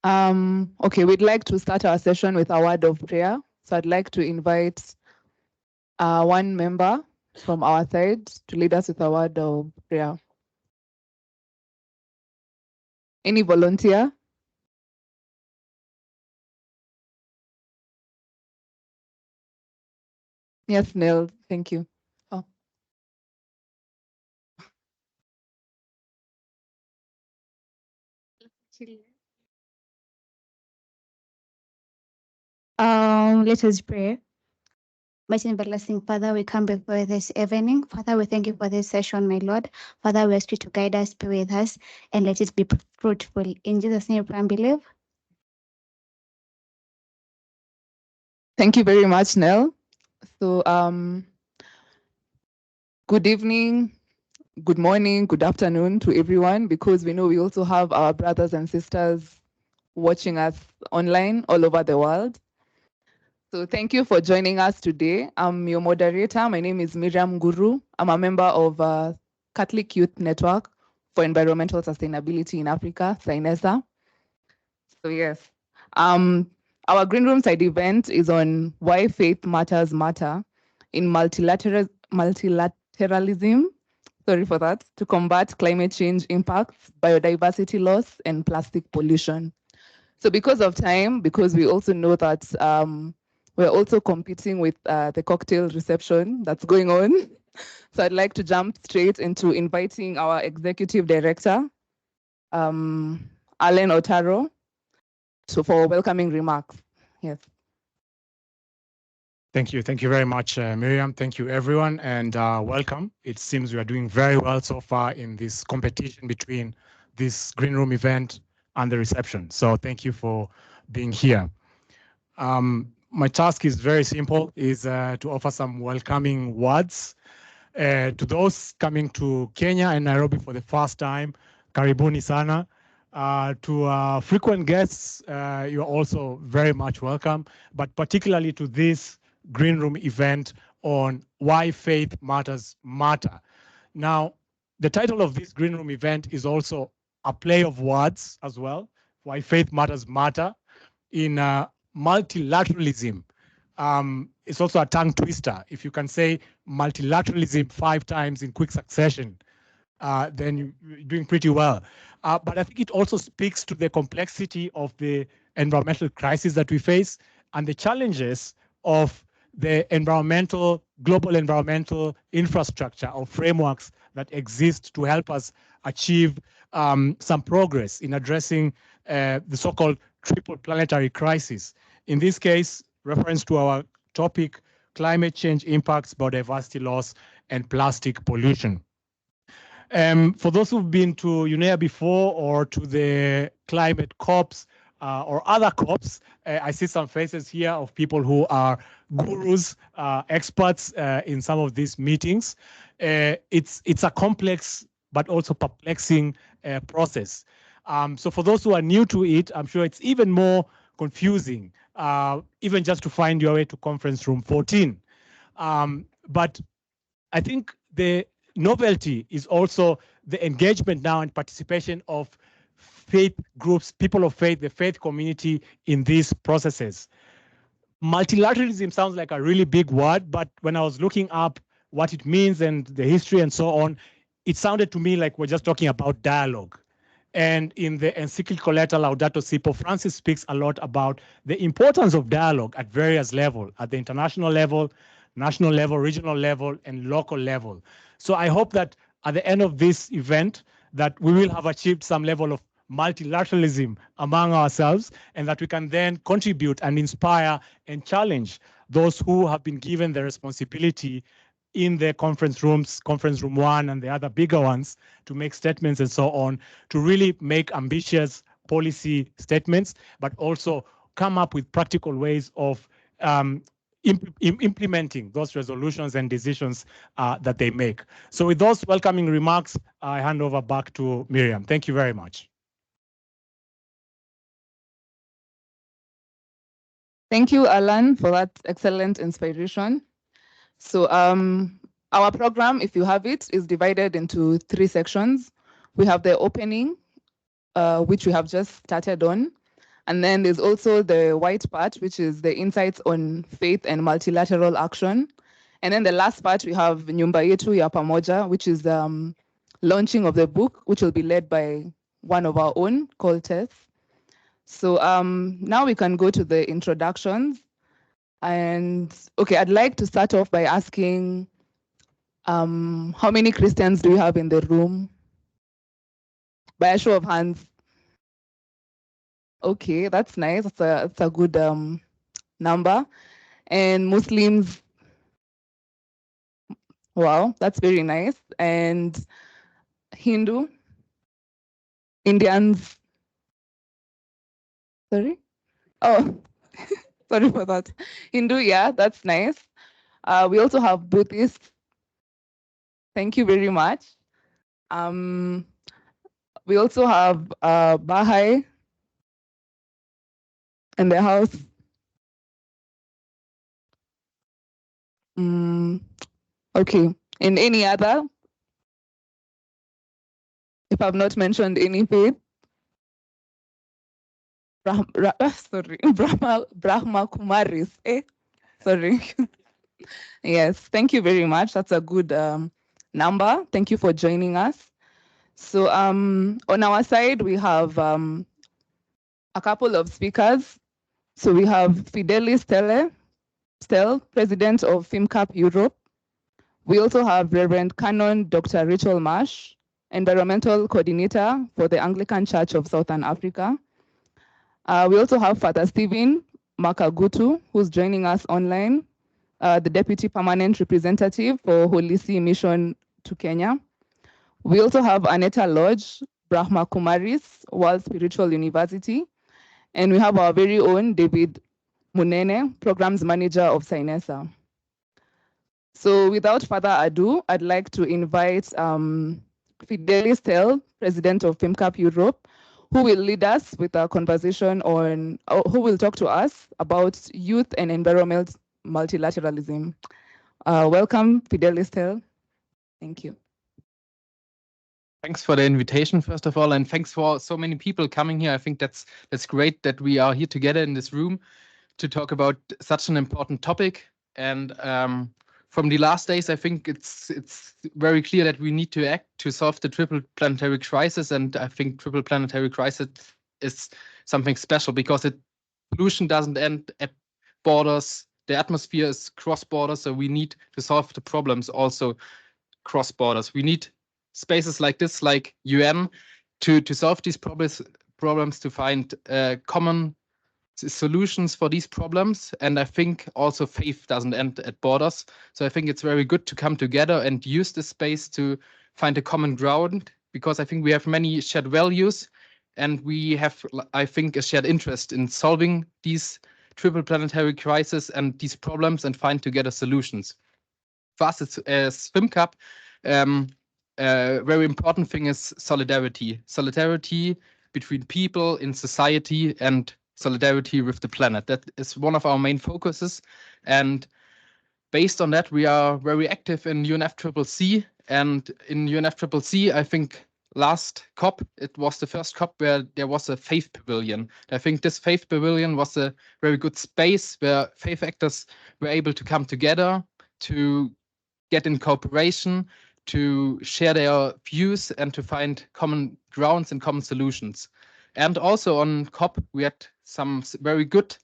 Okay, we'd like to start our session with a word of prayer. So I'd like to invite one member from our side to lead us with a word of prayer. Any volunteer? Yes, Neil, thank you. Oh. Let us pray. Mighty and everlasting Father, we come before this evening. Father, we thank you for this session, my Lord. Father, we ask you to guide us, be with us, and let it be fruitful. In Jesus' name, we pray and believe. Thank you very much, Nell. So, good evening, good morning, good afternoon to everyone, because we know we also have our brothers and sisters watching us online all over the world. So thank you for joining us today. I'm your moderator. My name is Miriam Guru. I'm a member of Catholic Youth Network for Environmental Sustainability in Africa, CYNESA. So yes, our Green Room Side event is on why faith matters matter in multilateralism, sorry for that, to combat climate change impacts, biodiversity loss, and plastic pollution. So because of time, because we also know that we're also competing with the cocktail reception that's going on. So I'd like to jump straight into inviting our executive director, Alan Otaro, for welcoming remarks. Yes. Thank you. Thank you very much, Miriam. Thank you, everyone, and welcome. It seems we are doing very well so far in this competition between this Green Room event and the reception. So thank you for being here. My task is very simple, is to offer some welcoming words to those coming to Kenya and Nairobi for the first time. Karibuni sana. To frequent guests, you're also very much welcome, but particularly to this Green Room event on why faith matters matter. Now, the title of this Green Room event is also a play of words as well, why faith matters matter in multilateralism. It's also a tongue twister. If you can say multilateralism 5 times in quick succession, then you're doing pretty well. But I think it also speaks to the complexity of the environmental crisis that we face and the challenges of the global environmental infrastructure or frameworks that exist to help us achieve some progress in addressing the so-called triple planetary crisis. In this case, reference to our topic, climate change impacts, biodiversity loss, and plastic pollution. For those who've been to UNEA before or to the climate COPs or other COPs, I see some faces here of people who are gurus, experts in some of these meetings. It's a complex but also perplexing process. So for those who are new to it, I'm sure it's even more confusing, even just to find your way to conference room 14. But I think the novelty is also the engagement now and participation of faith groups, people of faith, the faith community in these processes. Multilateralism sounds like a really big word, but when I was looking up what it means and the history and so on, it sounded to me like we're just talking about dialogue. And in the encyclical letter Laudato Si, Pope Francis speaks a lot about the importance of dialogue at various levels, at the international level, national level, regional level, and local level. So I hope that at the end of this event, that we will have achieved some level of multilateralism among ourselves, and that we can then contribute and inspire and challenge those who have been given the responsibility in the conference rooms, conference room 1 and the other bigger ones, to make statements and so on, to really make ambitious policy statements, but also come up with practical ways of implementing those resolutions and decisions that they make. So with those welcoming remarks, I hand over back to Miriam. Thank you very much. Thank you, Alan, for that excellent inspiration. So our program, if you have it, is divided into 3 sections. We have the opening, which we have just started on. And then there's also the white part, which is the insights on faith and multilateral action. And then the last part, we have Nyumba Yetu ya Pamoja, which is launching of the book, which will be led by one of our own called Tess. So now we can go to the introductions. And okay, I'd like to start off by asking, how many Christians do you have in the room? By a show of hands. Okay, that's nice. That's a good number. And Muslims, wow, that's very nice. And Hindu, Indians, sorry? Oh, sorry for that. Hindu, yeah, that's nice. We also have Buddhists. Thank you very much. We also have Baha'i in the house. Okay, and any other? If I've not mentioned any faith? Sorry, Brahma Kumaris. Sorry. Yes, thank you very much. That's a good number. Thank you for joining us. So on our side, we have a couple of speakers. So we have Fidelis Stel, President of FIMCAP Europe. We also have Reverend Canon Dr. Rachel Marsh, Environmental Coordinator for the Anglican Church of Southern Africa. We also have Father Stephen Makagutu, who's joining us online, the Deputy Permanent Representative for Holy See Mission to Kenya. We also have Aneta Lodge, Brahma Kumaris, World Spiritual University. And we have our very own David Munene, Programs Manager of CYNESA. So without further ado, I'd like to invite Fidelis Tel, President of FIMCAP Europe, who will lead us with a conversation on, who will talk to us about youth and environment multilateralism. Welcome, Fidelis Tel. Thank you. Thanks for the invitation, first of all, and thanks for so many people coming here. I think that's great that we are here together in this room to talk about such an important topic. And from the last days, I think it's very clear that we need to act to solve the triple planetary crisis. And I think triple planetary crisis is something special because pollution doesn't end at borders. The atmosphere is cross borders, so we need to solve the problems also cross borders. We need spaces like this, like UN, to solve these problems, to find common solutions for these problems. And I think also faith doesn't end at borders. So I think it's very good to come together and use this space to find a common ground, because I think we have many shared values and we have, I think, a shared interest in solving these triple planetary crises and these problems and find together solutions. For us as FIMCAP, a very important thing is solidarity. Solidarity between people in society and solidarity with the planet. That is one of our main focuses. And based on that, we are very active in UNFCCC. And in UNFCCC, I think last COP, it was the first COP where there was a faith pavilion. I think this faith pavilion was a very good space where faith actors were able to come together, to get in cooperation, to share their views and to find common grounds and common solutions. And also on COP, we had some very good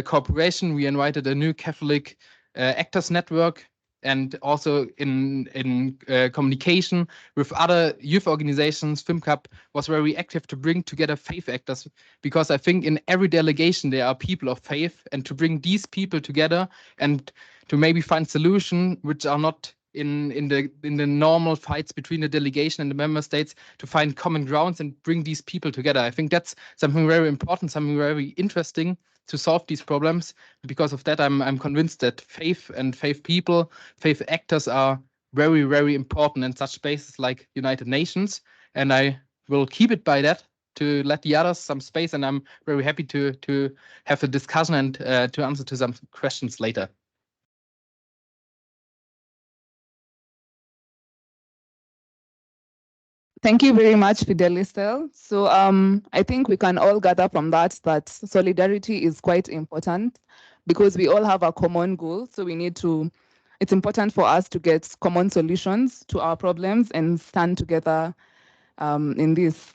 cooperation. We invited a new Catholic actors network, and also in communication with other youth organizations. FIMCAP was very active to bring together faith actors, because I think in every delegation there are people of faith, and to bring these people together and to maybe find solutions which are not in the normal fights between the delegation and the member states, to find common grounds and bring these people together. I think that's something very important, something very interesting to solve these problems. Because of that, I'm convinced that faith and faith people, faith actors are very, very important in such spaces like United Nations. And I will keep it by that to let the others some space. And I'm very happy to have a discussion and to answer to some questions later. Thank you very much, Fidelistel. So I think we can all gather from that solidarity is quite important because we all have a common goal. So it's important for us to get common solutions to our problems and stand together in this.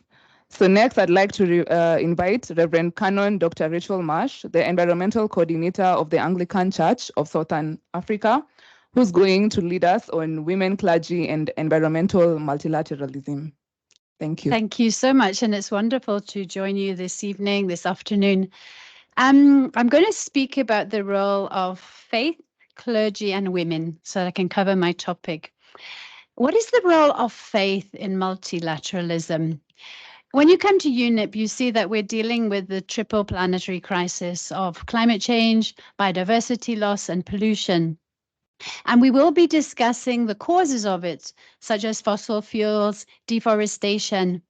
So next, I'd like to invite Reverend Canon Dr. Rachel Marsh, the Environmental Coordinator of the Anglican Church of Southern Africa, who's going to lead us on women, clergy, and environmental multilateralism. Thank you. Thank you so much. And it's wonderful to join you this evening, this afternoon. I'm going to speak about the role of faith, clergy, and women so that I can cover my topic. What is the role of faith in multilateralism? When you come to UNEP, you see that we're dealing with the triple planetary crisis of climate change, biodiversity loss, and pollution. And we will be discussing the causes of it, such as fossil fuels, deforestation.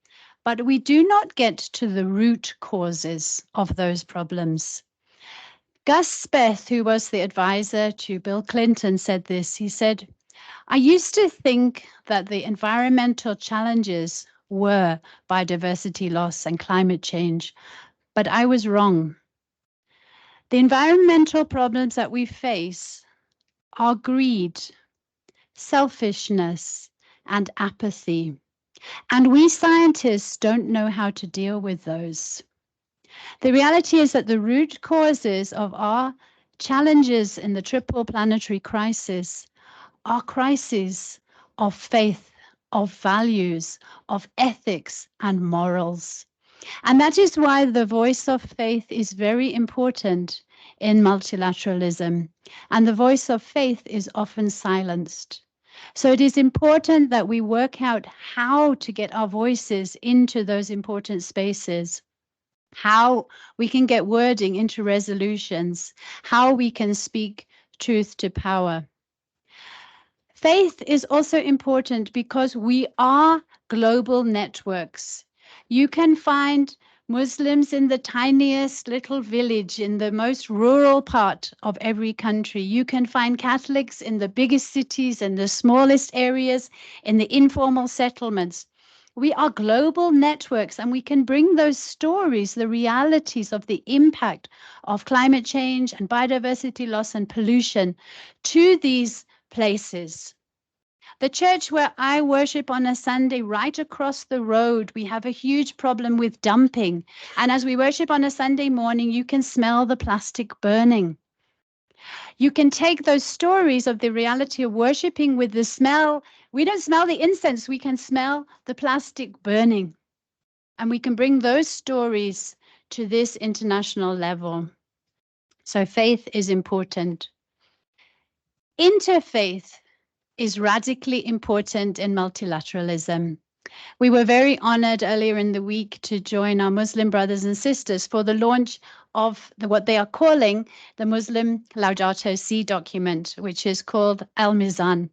But we do not get to the root causes of those problems. Gus Speth, who was the advisor to Bill Clinton, said this. He said, "I used to think that the environmental challenges were biodiversity loss and climate change, but I was wrong. The environmental problems that we face are greed, selfishness, and apathy. And we scientists don't know how to deal with those. The reality is that the root causes of our challenges in the triple planetary crisis are crises of faith, of values, of ethics and morals. And that is why the voice of faith is very important in multilateralism. And the voice of faith is often silenced. So it is important that we work out how to get our voices into those important spaces, how we can get wording into resolutions, how we can speak truth to power. Faith is also important because we are global networks. You can find Muslims in the tiniest little village in the most rural part of every country. You can find Catholics in the biggest cities and the smallest areas, in the informal settlements. We are global networks, and we can bring those stories, the realities of the impact of climate change and biodiversity loss and pollution to these places. The church where I worship on a Sunday, right across the road, we have a huge problem with dumping. And as we worship on a Sunday morning, you can smell the plastic burning. You can take those stories of the reality of worshiping with the smell. We don't smell the incense, we can smell the plastic burning. And we can bring those stories to this international level. So faith is important. Interfaith is radically important in multilateralism. We were very honored earlier in the week to join our Muslim brothers and sisters for the launch of what they are calling the Muslim Laudato Si document, which is called Al-Mizan.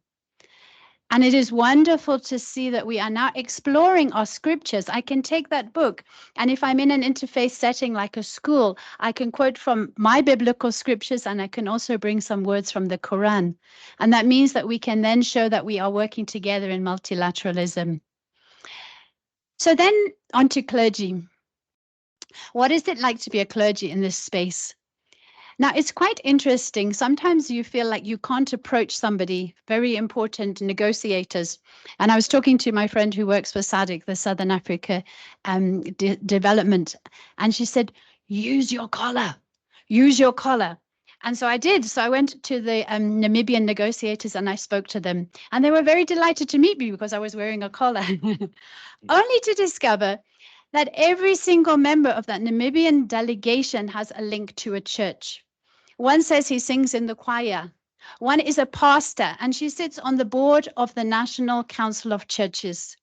And it is wonderful to see that we are now exploring our scriptures. I can take that book, and if I'm in an interfaith setting like a school, I can quote from my biblical scriptures, and I can also bring some words from the Quran. And that means that we can then show that we are working together in multilateralism. So then on to clergy. What is it like to be a clergy in this space? Now, it's quite interesting. Sometimes you feel like you can't approach somebody, very important negotiators. And I was talking to my friend who works for SADC, the Southern Africa Development, and she said, use your collar, use your collar. And so I did. So I went to the Namibian negotiators and I spoke to them. And they were very delighted to meet me because I was wearing a collar, only to discover that every single member of that Namibian delegation has a link to a church. One says he sings in the choir. One is a pastor, and she sits on the board of the National Council of Churches.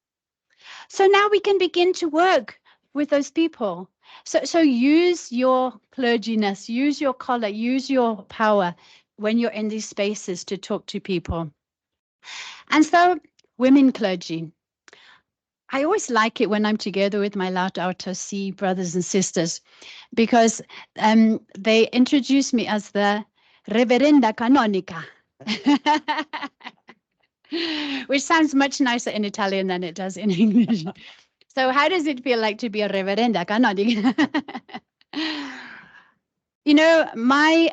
So now we can begin to work with those people. So use your clerginess, use your collar, use your power when you're in these spaces to talk to people. And so women clergy. I always like it when I'm together with my Laudato Si brothers and sisters, because they introduce me as the Reverenda Canonica. which sounds much nicer in Italian than it does in English. So how does it feel like to be a reverenda? You know, my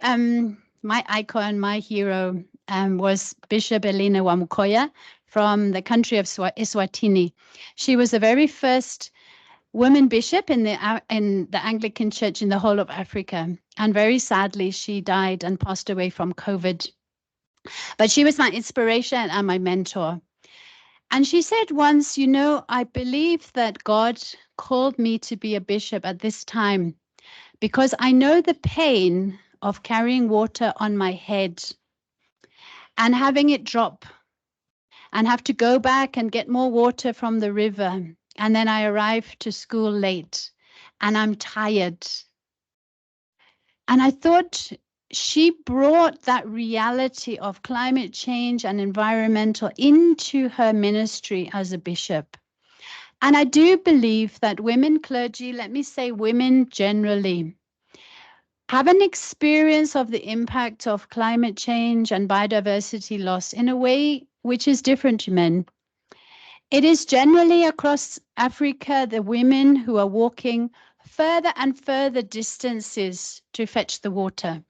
icon, my hero was Bishop Elena Wamukoya from the country of Eswatini. She was the very first woman bishop in the Anglican Church in the whole of Africa. And very sadly, she died and passed away from COVID. But she was my inspiration and my mentor. And she said once, you know, I believe that God called me to be a bishop at this time because I know the pain of carrying water on my head and having it drop and have to go back and get more water from the river. And then I arrive to school late and I'm tired. And I thought she brought that reality of climate change and environmental into her ministry as a bishop. And I do believe that women clergy, let me say women generally, have an experience of the impact of climate change and biodiversity loss in a way which is different to men. It is generally across Africa the women who are walking further and further distances to fetch the water.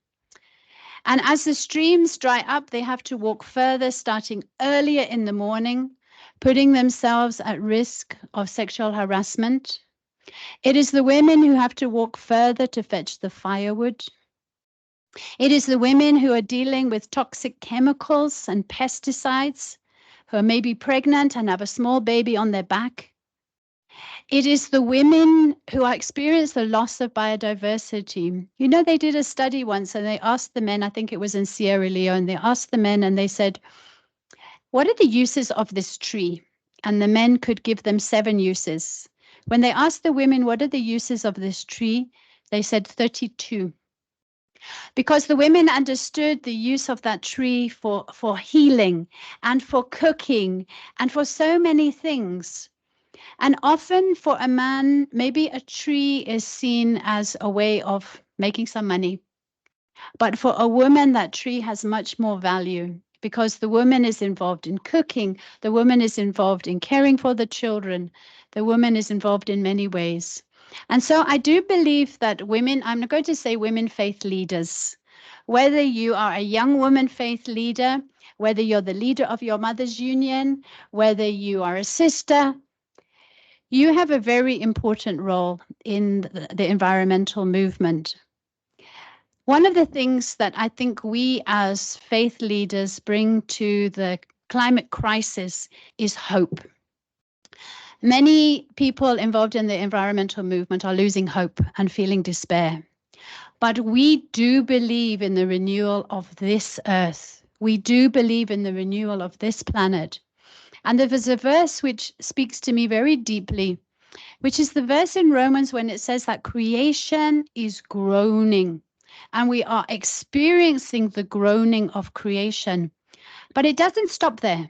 And as the streams dry up, they have to walk further, starting earlier in the morning, putting themselves at risk of sexual harassment. It is the women who have to walk further to fetch the firewood. It is the women who are dealing with toxic chemicals and pesticides, who are maybe pregnant and have a small baby on their back. It is the women who experience the loss of biodiversity. You know, they did a study once and they asked the men, I think it was in Sierra Leone, they asked the men and they said, what are the uses of this tree? And the men could give them 7 uses. When they asked the women, what are the uses of this tree? They said 32. Because the women understood the use of that tree for healing and for cooking and for so many things. And often for a man, maybe a tree is seen as a way of making some money. But for a woman, that tree has much more value because the woman is involved in cooking, the woman is involved in caring for the children, the woman is involved in many ways. And so I do believe that women, I'm not going to say women faith leaders, whether you are a young woman faith leader, whether you're the leader of your mother's union, whether you are a sister, you have a very important role in the environmental movement. One of the things that I think we as faith leaders bring to the climate crisis is hope. Many people involved in the environmental movement are losing hope and feeling despair. But we do believe in the renewal of this earth. We do believe in the renewal of this planet. And there is a verse which speaks to me very deeply, which is the verse in Romans when it says that creation is groaning. And we are experiencing the groaning of creation. But it doesn't stop there.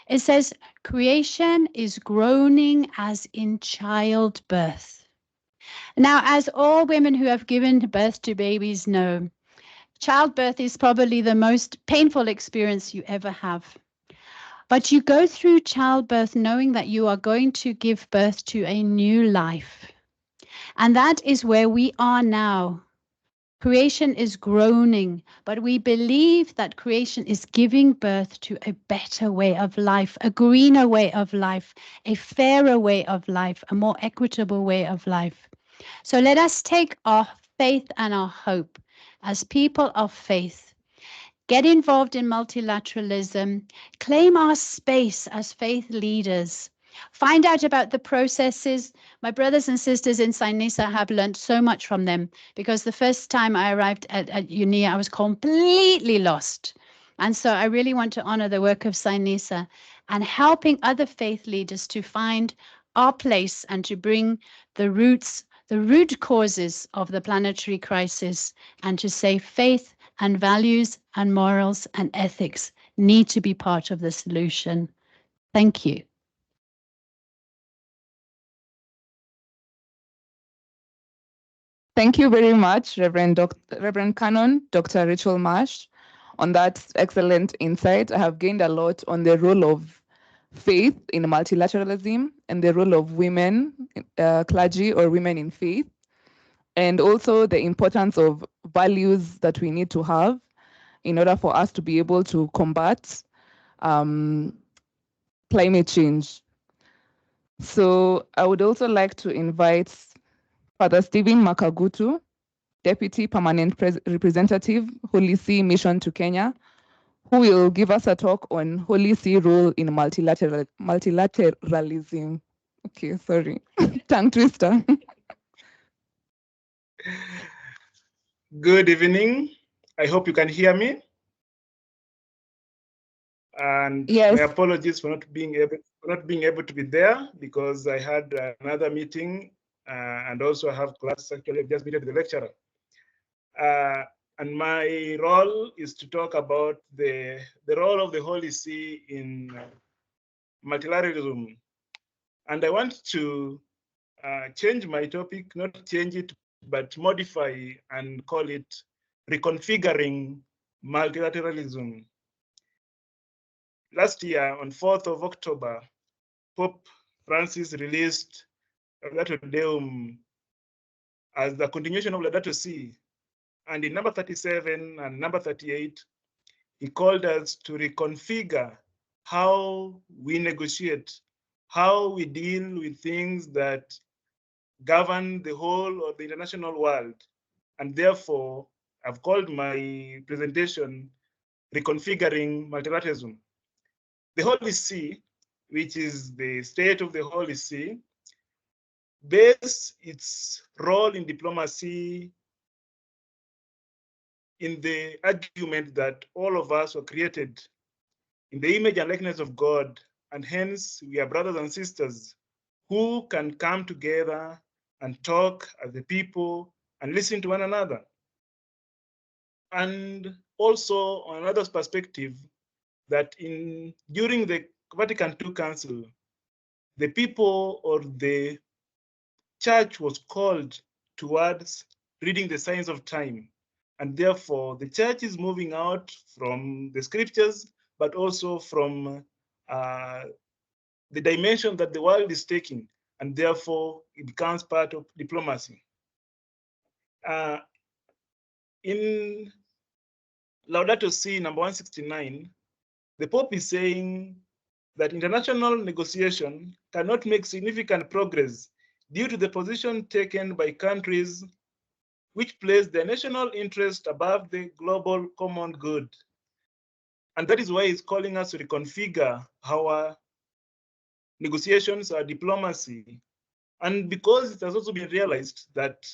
It says creation is groaning as in childbirth. Now, as all women who have given birth to babies know, childbirth is probably the most painful experience you ever have. But you go through childbirth knowing that you are going to give birth to a new life. And that is where we are now. Creation is groaning, but we believe that creation is giving birth to a better way of life, a greener way of life, a fairer way of life, a more equitable way of life. So let us take our faith and our hope as people of faith, get involved in multilateralism, claim our space as faith leaders, find out about the processes. My brothers and sisters in CYNESA have learned so much from them because the first time I arrived at UNIA, I was completely lost. And so I really want to honor the work of CYNESA and helping other faith leaders to find our place and to bring the root causes of the planetary crisis, and to say faith and values and morals and ethics need to be part of the solution. Thank you. Thank you very much, Reverend Canon, Dr. Rachel Marsh. on that excellent insight. I have gained a lot on the role of faith in multilateralism and the role of women, clergy or women in faith, and also the importance of values that we need to have in order for us to be able to combat climate change. So I would also like to invite Father Stephen Makagutu, Deputy Permanent Representative, Holy See Mission to Kenya, who will give us a talk on Holy See role in multilateralism. Okay, sorry, tongue twister. Good evening. I hope you can hear me. And Yes. my apologies for not being able to be there because I had another meeting and also I have class. Actually, I've just been with the lecturer. And my role is to talk about the role of the Holy See in multilateralism. And I want to change my topic, not change it, but modify and call it reconfiguring multilateralism. Last year, on 4th of October, Pope Francis released Laudato Deum as the continuation of Laudato Si. And in number 37 and number 38, he called us to reconfigure how we negotiate, how we deal with things that govern the whole of the international world. And therefore, I've called my presentation Reconfiguring Multilateralism. The Holy See, which is the state of the Holy See, based its role in diplomacy in the argument that all of us were created in the image and likeness of God, and hence we are brothers and sisters who can come together and talk as a people and listen to one another. And also on another perspective, that during the Vatican II Council, the people or the church was called towards reading the signs of time. And therefore, the church is moving out from the scriptures, but also from the dimension that the world is taking. And therefore, it becomes part of diplomacy. In Laudato Si number 169, the Pope is saying that international negotiation cannot make significant progress due to the position taken by countries which place their national interest above the global common good. And that is why he's calling us to reconfigure our negotiations, our diplomacy. And because it has also been realized that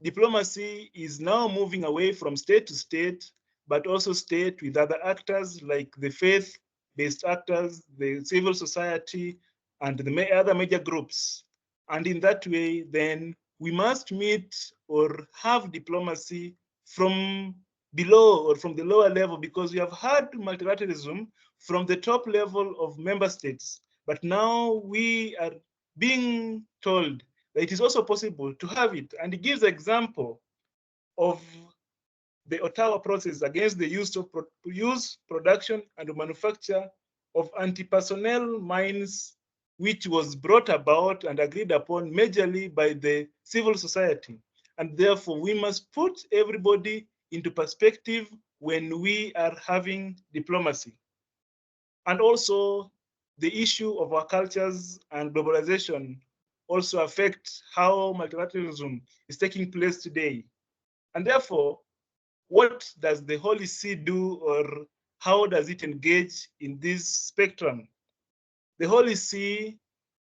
diplomacy is now moving away from state to state, but also state with other actors like the faith-based actors, the civil society, and the other major groups. And in that way, then we must meet or have diplomacy from below or from the lower level, because we have had multilateralism from the top level of member states. But now we are being told that it is also possible to have it. And it gives an example of the Ottawa process against the use, production, and manufacture of anti-personnel mines, which was brought about and agreed upon majorly by the civil society. And therefore, we must put everybody into perspective when we are having diplomacy. And also, the issue of our cultures and globalization also affect how multilateralism is taking place today. And therefore, what does the Holy See do, or how does it engage in this spectrum? The Holy See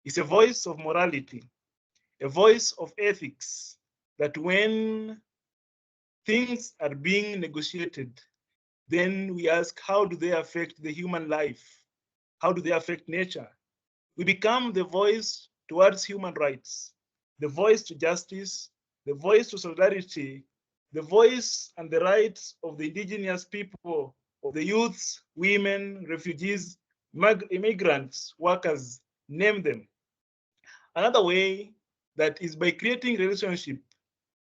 is a voice of morality, a voice of ethics, that when things are being negotiated, then we ask, how do they affect the human life? How do they affect nature? We become the voice towards human rights, the voice to justice, the voice to solidarity, the voice and the rights of the indigenous people, of the youths, women, refugees, immigrants, workers, name them. Another way that is by creating relationship.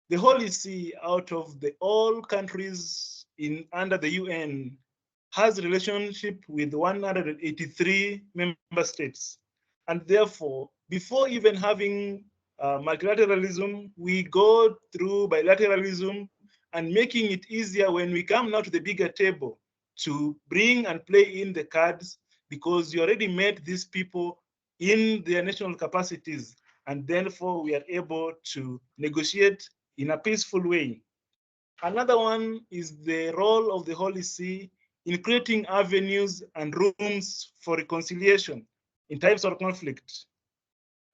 The Holy See, out of all countries under the UN has a relationship with 183 member states. And therefore, before even having multilateralism, we go through bilateralism and making it easier when we come now to the bigger table to bring and play in the cards, because you already met these people in their national capacities, and therefore we are able to negotiate in a peaceful way. Another one is the role of the Holy See in creating avenues and rooms for reconciliation in times of conflict.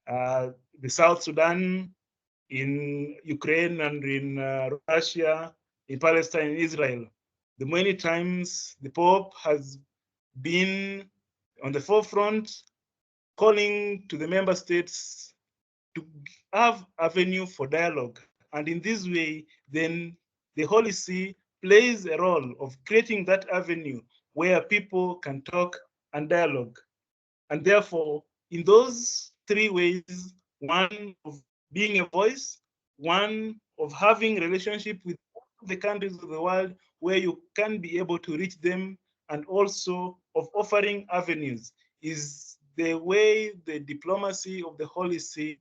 The South Sudan, in Ukraine and in Russia, in Palestine, in Israel. The many times the Pope has been on the forefront calling to the member states to have avenue for dialogue. And in this way, then the Holy See plays a role of creating that avenue where people can talk and dialogue. And therefore, in those three ways, one of being a voice, one of having relationship with the countries of the world where you can be able to reach them, and also of offering avenues, is the way the diplomacy of the Holy See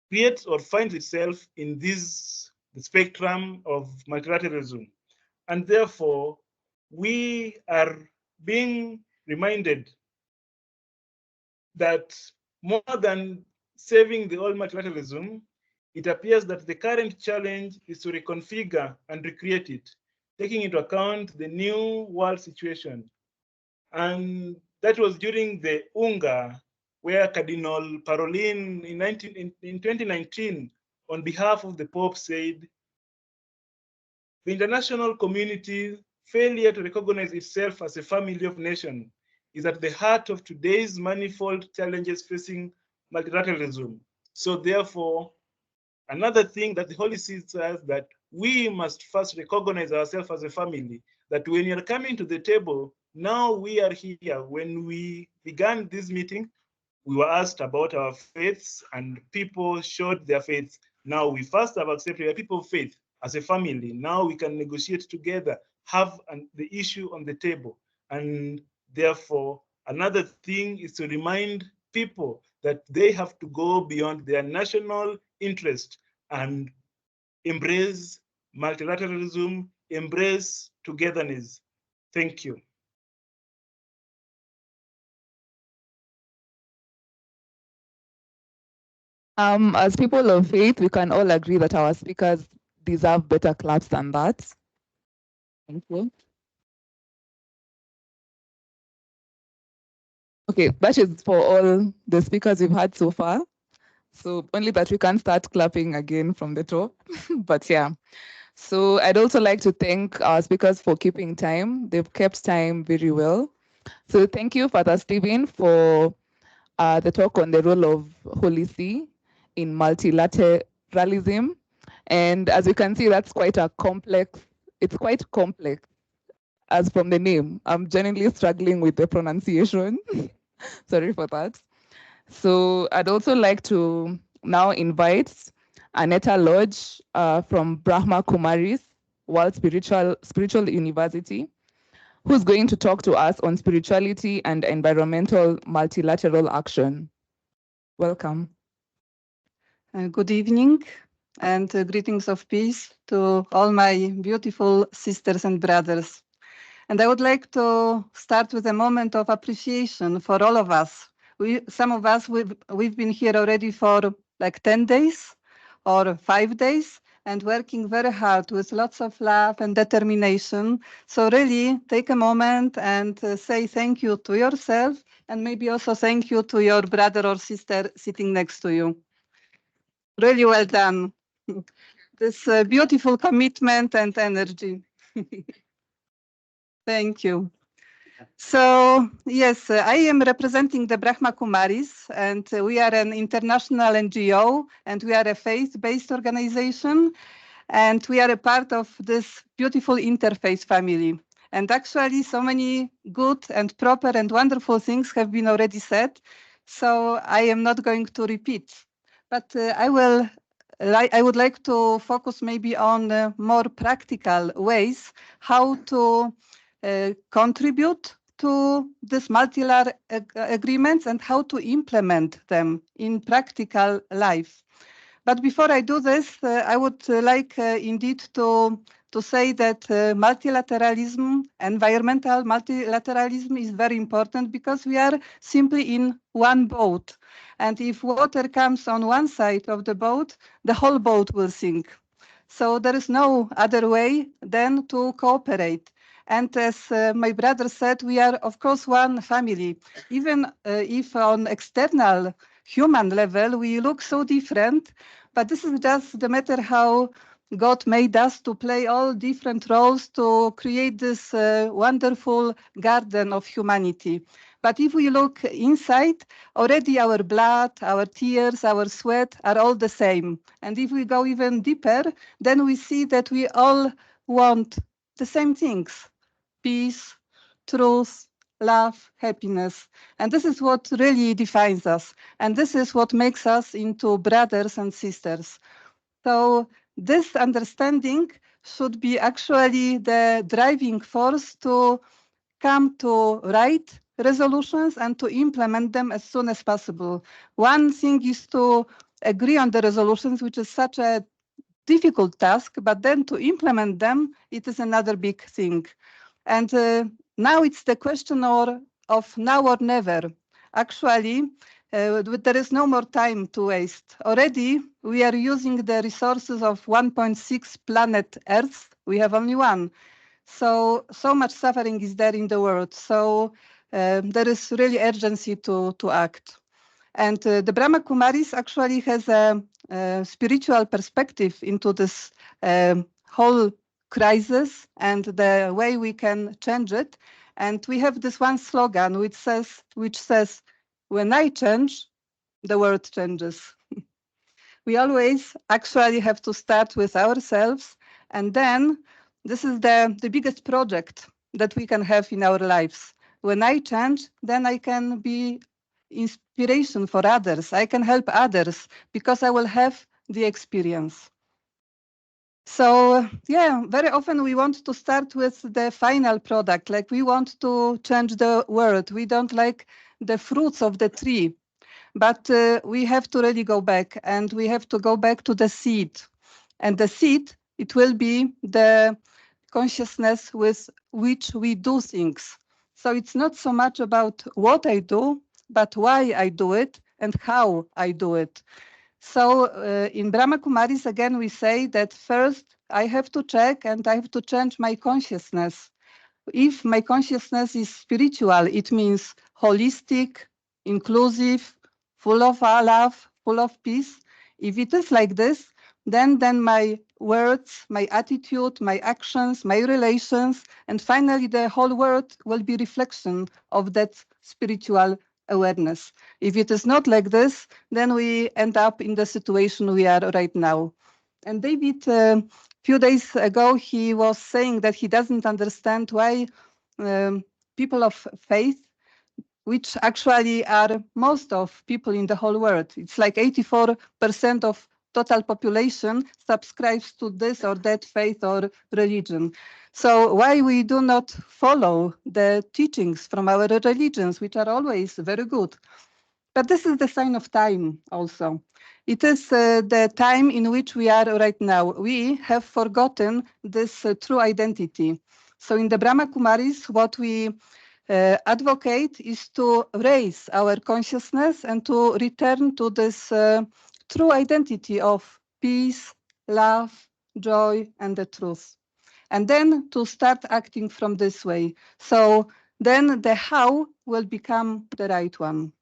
creates or finds itself in this the spectrum of multilateralism. And therefore, we are being reminded that more than saving the old multilateralism, it appears that the current challenge is to reconfigure and recreate it, taking into account the new world situation. And that was during the UNGA, where Cardinal Parolin in 2019, on behalf of the Pope, said, the international community failure to recognize itself as a family of nations is at the heart of today's manifold challenges facing multilateralism. So therefore, another thing that the Holy See says, that we must first recognize ourselves as a family, that when you're coming to the table, now we are here. When we began this meeting, we were asked about our faiths and people showed their faiths. Now we first have accepted we are people of faith as a family. Now we can negotiate together, have the issue on the table. And therefore, another thing is to remind people that they have to go beyond their national interest and embrace multilateralism, embrace togetherness. Thank you. As people of faith, we can all agree that our speakers deserve better claps than that. Thank you. Okay, that is for all the speakers we've had so far. So only that we can start clapping again from the top. But yeah. So I'd also like to thank our speakers for keeping time. They've kept time very well. So thank you, Father Stephen, for the talk on the role of Holy See in multilateralism. And as you can see, that's quite a complex, it's quite complex as from the name. I'm genuinely struggling with the pronunciation. Sorry for that. So I'd also like to now invite Aneta Lodge from Brahma Kumaris World Spiritual University, who's going to talk to us on spirituality and environmental multilateral action. Welcome. Good evening and greetings of peace to all my beautiful sisters and brothers. And I would like to start with a moment of appreciation for all of us. Some of us, we've been here already for like 10 days or 5 days and working very hard with lots of love and determination. So really take a moment and say thank you to yourself, and maybe also thank you to your brother or sister sitting next to you. Really well done. This beautiful commitment and energy. Thank you. So yes, I am representing the Brahma Kumaris, and we are an international NGO, and we are a faith-based organization, and we are a part of this beautiful interfaith family. And actually, so many good and proper and wonderful things have been already said, so I am not going to repeat. But I will I would like to focus maybe on more practical ways how to contribute to these multilateral agreements and how to implement them in practical life. But before I do this, I would like indeed to say that multilateralism, environmental multilateralism is very important because we are simply in one boat. And if water comes on one side of the boat, the whole boat will sink. So there is no other way than to cooperate. And as my brother said, we are, of course, one family. Even if on external human level, we look so different, but this is just the matter how God made us to play all different roles to create this wonderful garden of humanity. But if we look inside, already our blood, our tears, our sweat are all the same. And if we go even deeper, then we see that we all want the same things: peace, truth, love, happiness. And this is what really defines us. And this is what makes us into brothers and sisters. So this understanding should be actually the driving force to come to write resolutions and to implement them as soon as possible. One thing is to agree on the resolutions, which is such a difficult task, but then to implement them, it is another big thing. And now it's the question of now or never. Actually, there is no more time to waste. Already, we are using the resources of 1.6 planet Earth. We have only one. So much suffering is there in the world. So there is really urgency to act. And the Brahma Kumaris actually has a spiritual perspective into this whole crisis and the way we can change it. And we have this one slogan which says, when I change, the world changes. We always actually have to start with ourselves. And then this is the biggest project that we can have in our lives. When I change, then I can be inspiration for others. I can help others because I will have the experience. So yeah, very often we want to start with the final product, like we want to change the world. We don't like the fruits of the tree, but we have to really go back, and we have to go back to the seed. And the seed, it will be the consciousness with which we do things. So it's not so much about what I do, but why I do it and how I do it. So in Brahma Kumaris, again, we say that first I have to check and I have to change my consciousness. If my consciousness is spiritual, it means holistic, inclusive, full of love, full of peace. If it is like this, then my words, my attitude, my actions, my relations, and finally the whole world will be reflection of that spiritual awareness. If it is not like this, then we end up in the situation we are right now. And David, a few days ago, he was saying that he doesn't understand why people of faith, which actually are most of people in the whole world, it's like 84% of total population subscribes to this or that faith or religion. So why we do not follow the teachings from our religions, which are always very good. But this is the sign of time also. It is the time in which we are right now. We have forgotten this true identity. So in the Brahma Kumaris, what we advocate is to raise our consciousness and to return to this true identity of peace, love, joy, and the truth. And then to start acting from this way. So then the how will become the right one.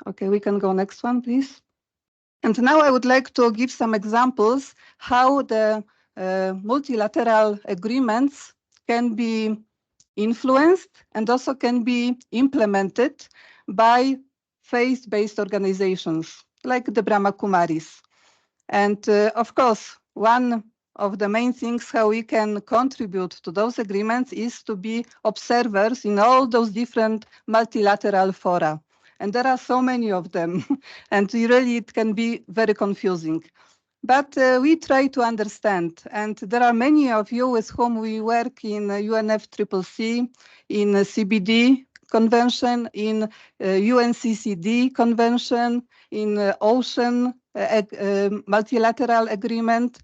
Okay, we can go next one, please. And now I would like to give some examples how the multilateral agreements can be influenced and also can be implemented by faith-based organizations like the Brahma Kumaris. And of course, one of the main things how we can contribute to those agreements is to be observers in all those different multilateral fora. And there are so many of them, and really it can be very confusing. But we try to understand, and there are many of you with whom we work in UNFCCC, in CBD Convention, in UNCCD Convention, in Ocean Multilateral Agreement.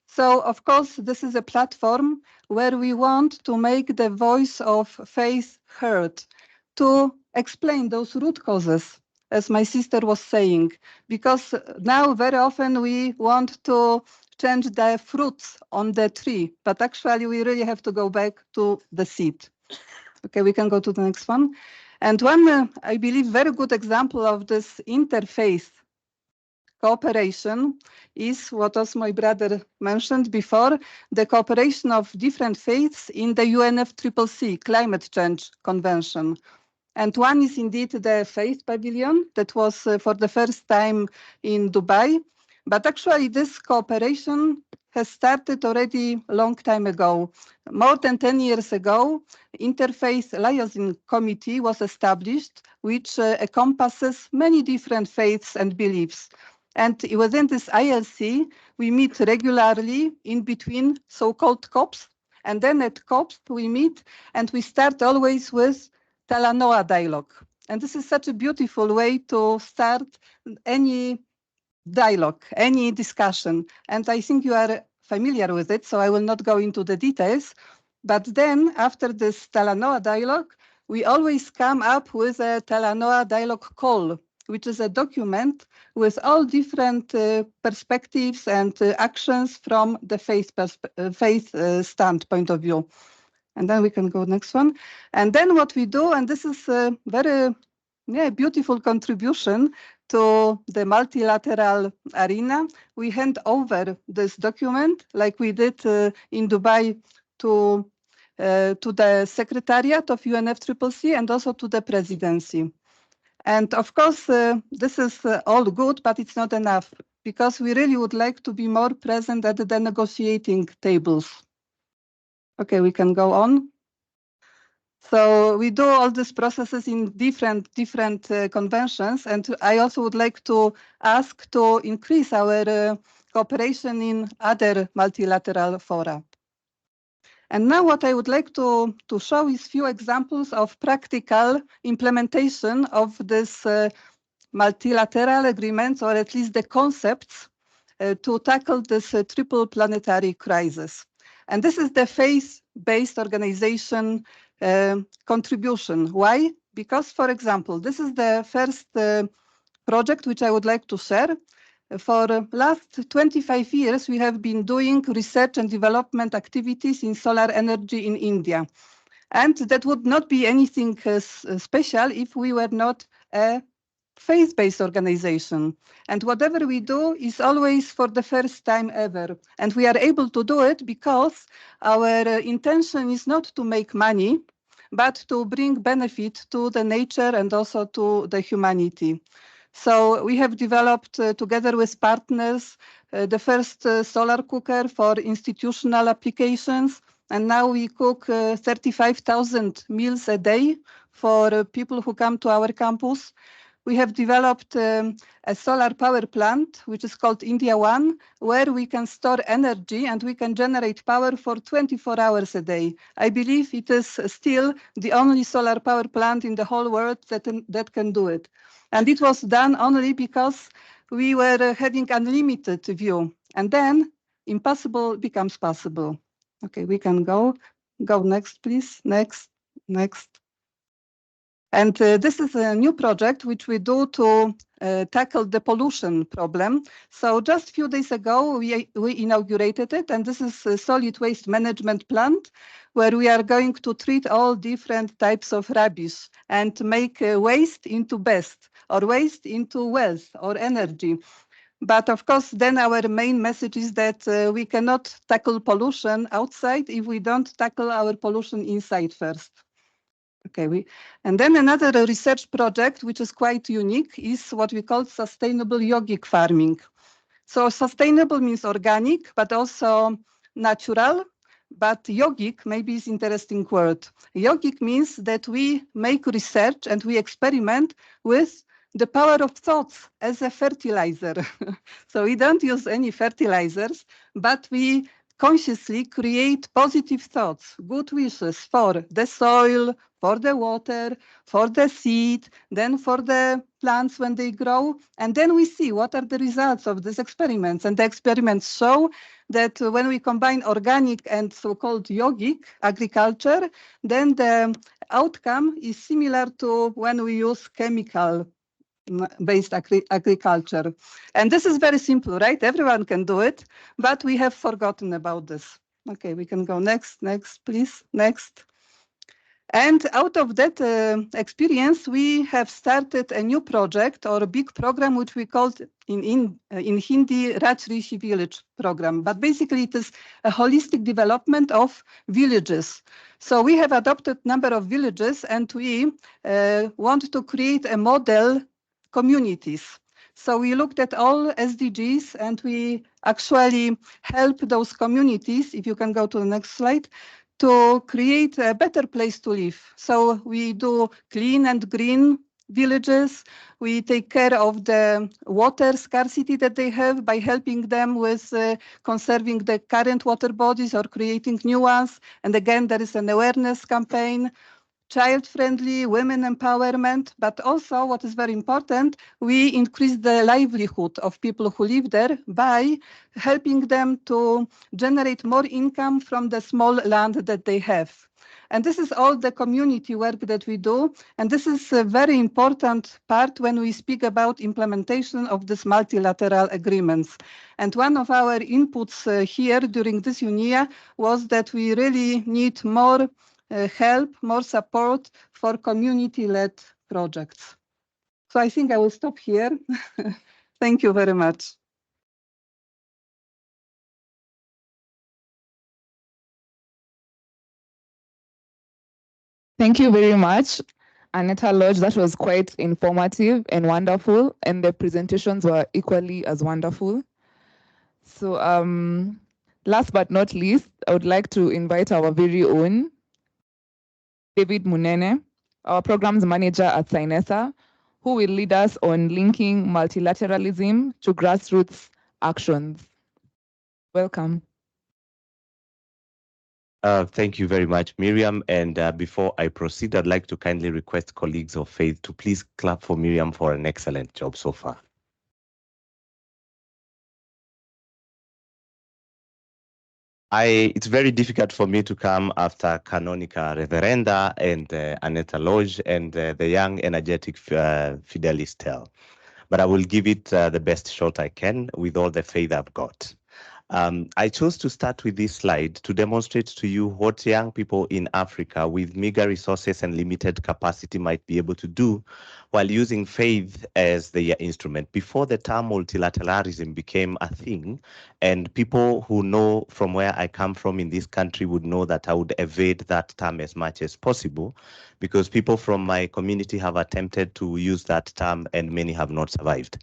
So, of course, this is a platform where we want to make the voice of faith heard, to explain those root causes, as my sister was saying, because now very often we want to change the fruits on the tree, but actually we really have to go back to the seed. Okay, we can go to the next one. And one, I believe, very good example of this interfaith cooperation is what as my brother mentioned before, the cooperation of different faiths in the UNFCCC Climate Change Convention. And one is indeed the Faith Pavilion that was for the first time in Dubai. But actually this cooperation has started already a long time ago. More than 10 years ago, Interfaith Liaison Committee was established, which encompasses many different faiths and beliefs. And within this ILC, we meet regularly in between so-called COPs. And then at COPs, we meet and we start always with Talanoa dialogue. And this is such a beautiful way to start any dialogue, any discussion. And I think you are familiar with it, so I will not go into the details. But then after this Talanoa dialogue, we always come up with a Talanoa dialogue call, which is a document with all different perspectives and actions from the faith standpoint of view. And then we can go next one. And then what we do, and this is a very beautiful contribution to the multilateral arena, we hand over this document like we did in Dubai to the Secretariat of UNFCCC and also to the presidency. And of course, this is all good, but it's not enough because we really would like to be more present at the negotiating tables. Okay, we can go on. So we do all these processes in different conventions, and I also would like to ask to increase our cooperation in other multilateral fora. And now what I would like to show is few examples of practical implementation of this multilateral agreements, or at least the concepts to tackle this triple planetary crisis. And this is the faith-based organization contribution. Why? Because, for example, this is the first project which I would like to share. For the last 25 years, we have been doing research and development activities in solar energy in India. And that would not be anything special if we were not a faith-based organization. And whatever we do is always for the first time ever. And we are able to do it because our intention is not to make money, but to bring benefit to the nature and also to the humanity. So we have developed together with partners the first solar cooker for institutional applications. And now we cook 35,000 meals a day for people who come to our campus. We have developed a solar power plant, which is called India One, where we can store energy and we can generate power for 24 hours a day. I believe it is still the only solar power plant in the whole world that can do it. And it was done only because we were having unlimited view. And then impossible becomes possible. Okay, we can go next, please. Next. And this is a new project which we do to tackle the pollution problem. So just a few days ago, we inaugurated it, and this is a solid waste management plant where we are going to treat all different types of rubbish and make waste into best, or waste into wealth or energy. But of course, then our main message is that we cannot tackle pollution outside if we don't tackle our pollution inside first. Okay, and then another research project, which is quite unique, is what we call sustainable yogic farming. So sustainable means organic, but also natural. But yogic maybe is an interesting word. Yogic means that we make research and we experiment with the power of thoughts as a fertilizer. So we don't use any fertilizers, but we consciously create positive thoughts, good wishes for the soil, for the water, for the seed, then for the plants when they grow. And then we see what are the results of these experiments. And the experiments show that when we combine organic and so-called yogic agriculture, then the outcome is similar to when we use chemical-based agriculture. And this is very simple, right? Everyone can do it, but we have forgotten about this. Okay, we can go next, please, next. And out of that experience, we have started a new project or a big program, which we called in Hindi, Raj Rishi Village program. But basically, it is a holistic development of villages. So we have adopted a number of villages, and we want to create a model communities. So we looked at all SDGs, and we actually help those communities, if you can go to the next slide, to create a better place to live. So we do clean and green villages. We take care of the water scarcity that they have by helping them with conserving the current water bodies or creating new ones. And again, there is an awareness campaign. Child-friendly, women empowerment, but also what is very important, we increase the livelihood of people who live there by helping them to generate more income from the small land that they have. And this is all the community work that we do. And this is a very important part when we speak about implementation of these multilateral agreements. And one of our inputs here during this UNIA was that we really need more help, more support for community-led projects. So I think I will stop here. Thank you very much. Thank you very much, Aneta Lodge. That was quite informative and wonderful, and the presentations were equally as wonderful. So last but not least, I would like to invite our very own David Munene, our programs manager at CYNESA, who will lead us on linking multilateralism to grassroots actions. Welcome. Thank you very much, Miriam. And before I proceed, I'd like to kindly request colleagues of faith to please clap for Miriam for an excellent job so far. It's very difficult for me to come after Canonica Reverenda and Aneta Lodge and the young, energetic Fidelis Tell. But I will give it the best shot I can with all the faith I've got. I chose to start with this slide to demonstrate to you what young people in Africa with meager resources and limited capacity might be able to do while using faith as their instrument. Before the term multilateralism became a thing, and people who know from where I come from in this country would know that I would evade that term as much as possible, because people from my community have attempted to use that term and many have not survived.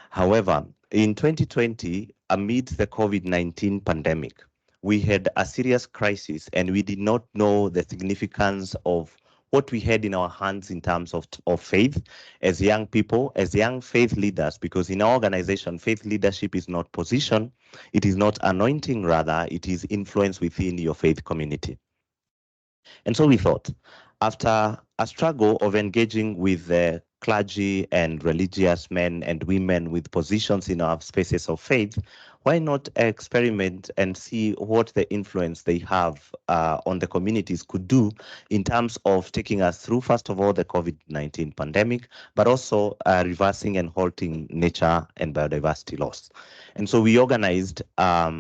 However, in 2020, amid the COVID-19 pandemic, we had a serious crisis and we did not know the significance of what we had in our hands in terms of faith as young people, as young faith leaders, because in our organization, faith leadership is not position, it is not anointing, rather, it is influence within your faith community. And so we thought, after a struggle of engaging with the clergy and religious men and women with positions in our spaces of faith, why not experiment and see what the influence they have on the communities could do in terms of taking us through, first of all, the COVID-19 pandemic, but also reversing and halting nature and biodiversity loss. And so we organized a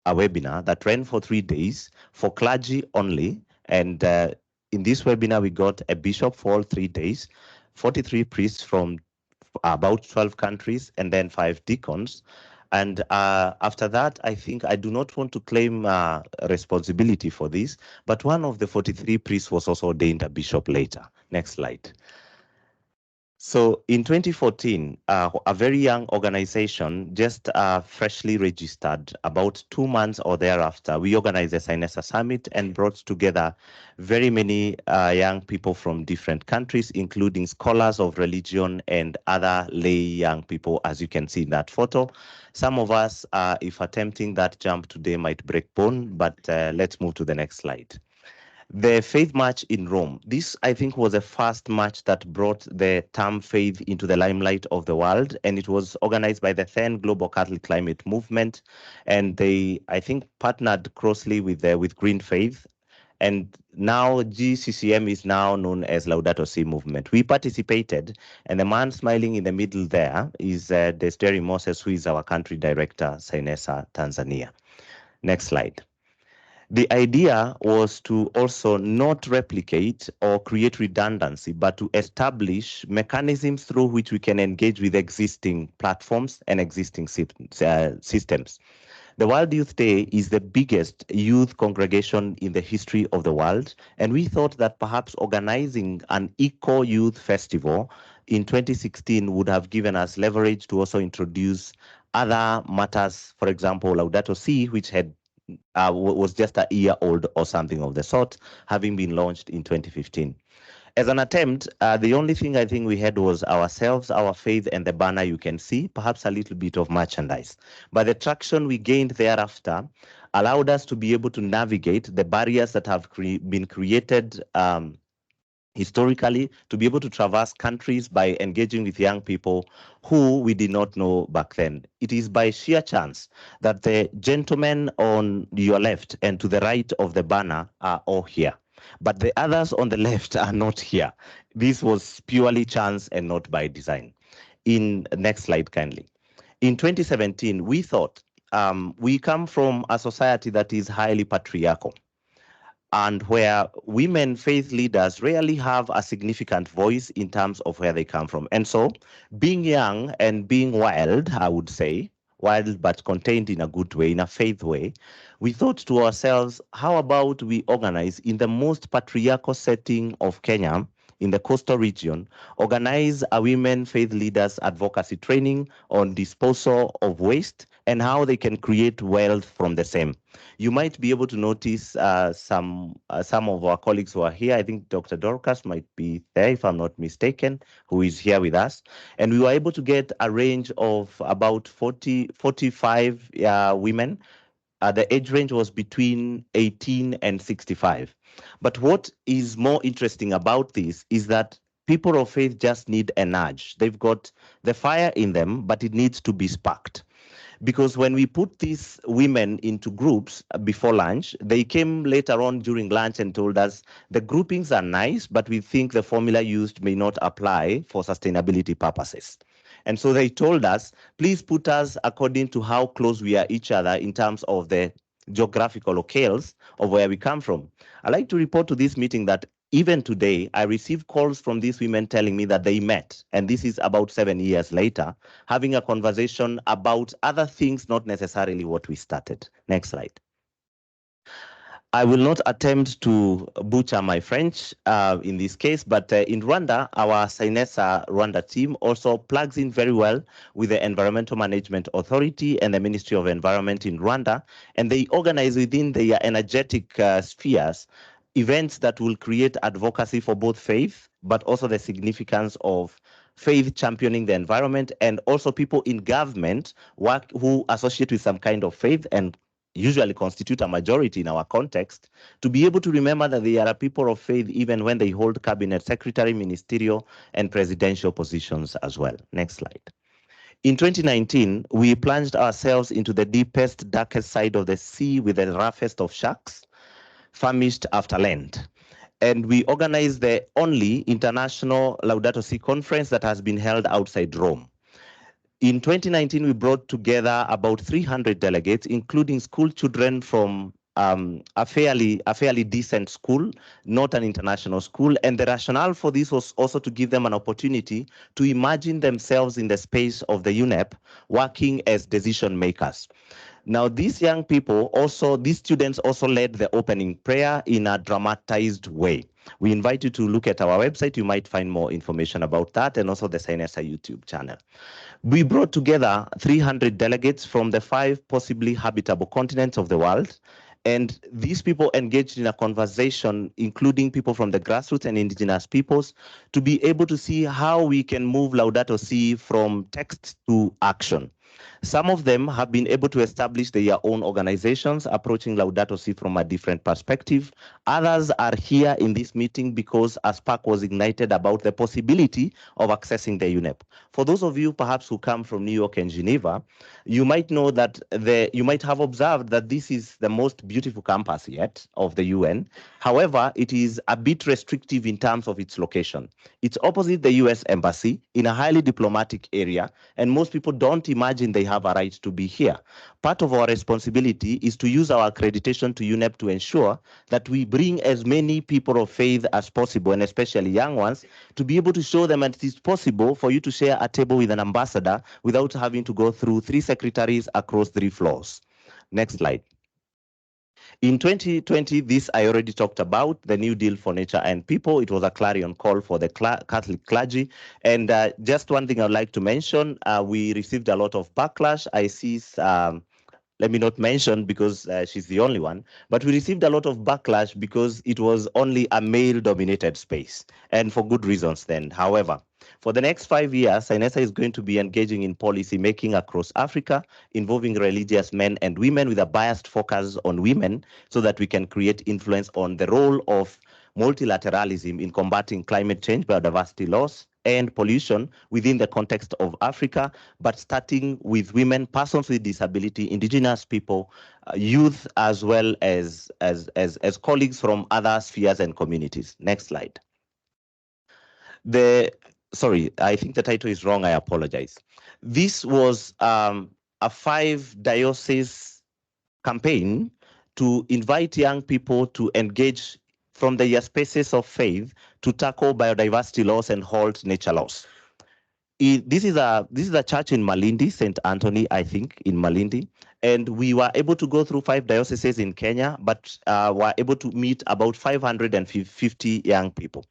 webinar that ran for 3 days for clergy only. And in this webinar, we got a bishop for all 3 days, 43 priests from about 12 countries, and then 5 deacons. And after that, I think I do not want to claim responsibility for this, but one of the 43 priests was also ordained a bishop later. Next slide. So in 2014, a very young organization, just freshly registered, about 2 months or thereafter, we organized a CYNESA summit and brought together very many young people from different countries, including scholars of religion and other lay young people, as you can see in that photo. Some of us, if attempting that jump today, might break bone, but let's move to the next slide. The faith march in Rome. This, I think, was the first march that brought the term faith into the limelight of the world, and it was organized by the then Global Catholic Climate Movement, and they, I think, partnered closely with Green Faith, and now GCCM is now known as Laudato Si movement. We participated, and the man smiling in the middle there is Desteri Moses, who is our country director, CYNESA Tanzania. Next slide. The idea was to also not replicate or create redundancy, but to establish mechanisms through which we can engage with existing platforms and existing systems. The World Youth Day is the biggest youth congregation in the history of the world, and we thought that perhaps organizing an eco-youth festival in 2016 would have given us leverage to also introduce other matters, for example, Laudato Si, which had was just a year old or something of the sort, having been launched in 2015. As an attempt, the only thing I think we had was ourselves, our faith, and the banner you can see, perhaps a little bit of merchandise. But the traction we gained thereafter allowed us to be able to navigate the barriers that have been created historically, to be able to traverse countries by engaging with young people who we did not know back then. It is by sheer chance that the gentlemen on your left and to the right of the banner are all here, but the others on the left are not here. This was purely chance and not by design. Next slide, kindly. In 2017, we thought we come from a society that is highly patriarchal, and where women faith leaders rarely have a significant voice in terms of where they come from. And so being young and being wild, I would say, wild but contained in a good way, in a faith way, we thought to ourselves, how about we organize in the most patriarchal setting of Kenya, in the coastal region, organize a women faith leaders advocacy training on disposal of waste and how they can create wealth from the same. You might be able to notice some of our colleagues who are here. I think Dr. Dorcas might be there, if I'm not mistaken, who is here with us. And we were able to get a range of about 45 women. The age range was between 18 and 65. But what is more interesting about this is that people of faith just need a nudge. They've got the fire in them, but it needs to be sparked. Because when we put these women into groups before lunch, they came later on during lunch and told us the groupings are nice, but we think the formula used may not apply for sustainability purposes. And so they told us, please put us according to how close we are each other in terms of the geographical locales of where we come from. I like to report to this meeting that even today, I receive calls from these women telling me that they met, and this is about 7 years later, having a conversation about other things, not necessarily what we started. Next slide. I will not attempt to butcher my French in this case, but in Rwanda, our CYNESA Rwanda team also plugs in very well with the Environmental Management Authority and the Ministry of Environment in Rwanda, and they organize within their energetic spheres events that will create advocacy for both faith, but also the significance of faith championing the environment, and also people in government who associate with some kind of faith and usually constitute a majority in our context, to be able to remember that they are people of faith even when they hold cabinet secretary, ministerial, and presidential positions as well. Next slide. In 2019, we plunged ourselves into the deepest, darkest side of the sea with the roughest of sharks, famished after Lent. And we organized the only international Laudato Si conference that has been held outside Rome. In 2019, we brought together about 300 delegates, including school children from a fairly decent school, not an international school. And the rationale for this was also to give them an opportunity to imagine themselves in the space of the UNEP, working as decision makers. Now, these young people these students also led the opening prayer in a dramatized way. We invite you to look at our website. You might find more information about that, and also the CYNESA YouTube channel. We brought together 300 delegates from the 5 possibly habitable continents of the world. And these people engaged in a conversation, including people from the grassroots and indigenous peoples, to be able to see how we can move Laudato Si from text to action. Some of them have been able to establish their own organizations, approaching Laudato Si from a different perspective. Others are here in this meeting because a spark was ignited about the possibility of accessing the UNEP. For those of you perhaps who come from New York and Geneva, you might know that you might have observed that this is the most beautiful campus yet of the UN. However, it is a bit restrictive in terms of its location. It's opposite the US Embassy in a highly diplomatic area, and most people don't imagine they have a right to be here. Part of our responsibility is to use our accreditation to UNEP to ensure that we bring as many people of faith as possible, and especially young ones, to be able to show them that it is possible for you to share a table with an ambassador without having to go through 3 secretaries across 3 floors. Next slide. In 2020, this I already talked about, the New Deal for Nature and People. It was a clarion call for the Catholic clergy. And just one thing I'd like to mention, we received a lot of backlash. I see, let me not mention because she's the only one, but we received a lot of backlash because it was only a male-dominated space, and for good reasons then. However, for the next 5 years, CYNESA is going to be engaging in policy making across Africa, involving religious men and women with a biased focus on women so that we can create influence on the role of multilateralism in combating climate change, biodiversity loss, and pollution within the context of Africa, but starting with women, persons with disability, indigenous people, youth, as well as colleagues from other spheres and communities. Next slide. Sorry, I think the title is wrong. I apologize. This was a 5-diocese campaign to invite young people to engage from their spaces of faith to tackle biodiversity loss and halt nature loss. This is a church in Malindi, St. Anthony, I think, in Malindi. And we were able to go through 5 dioceses in Kenya, but were able to meet about 550 young people.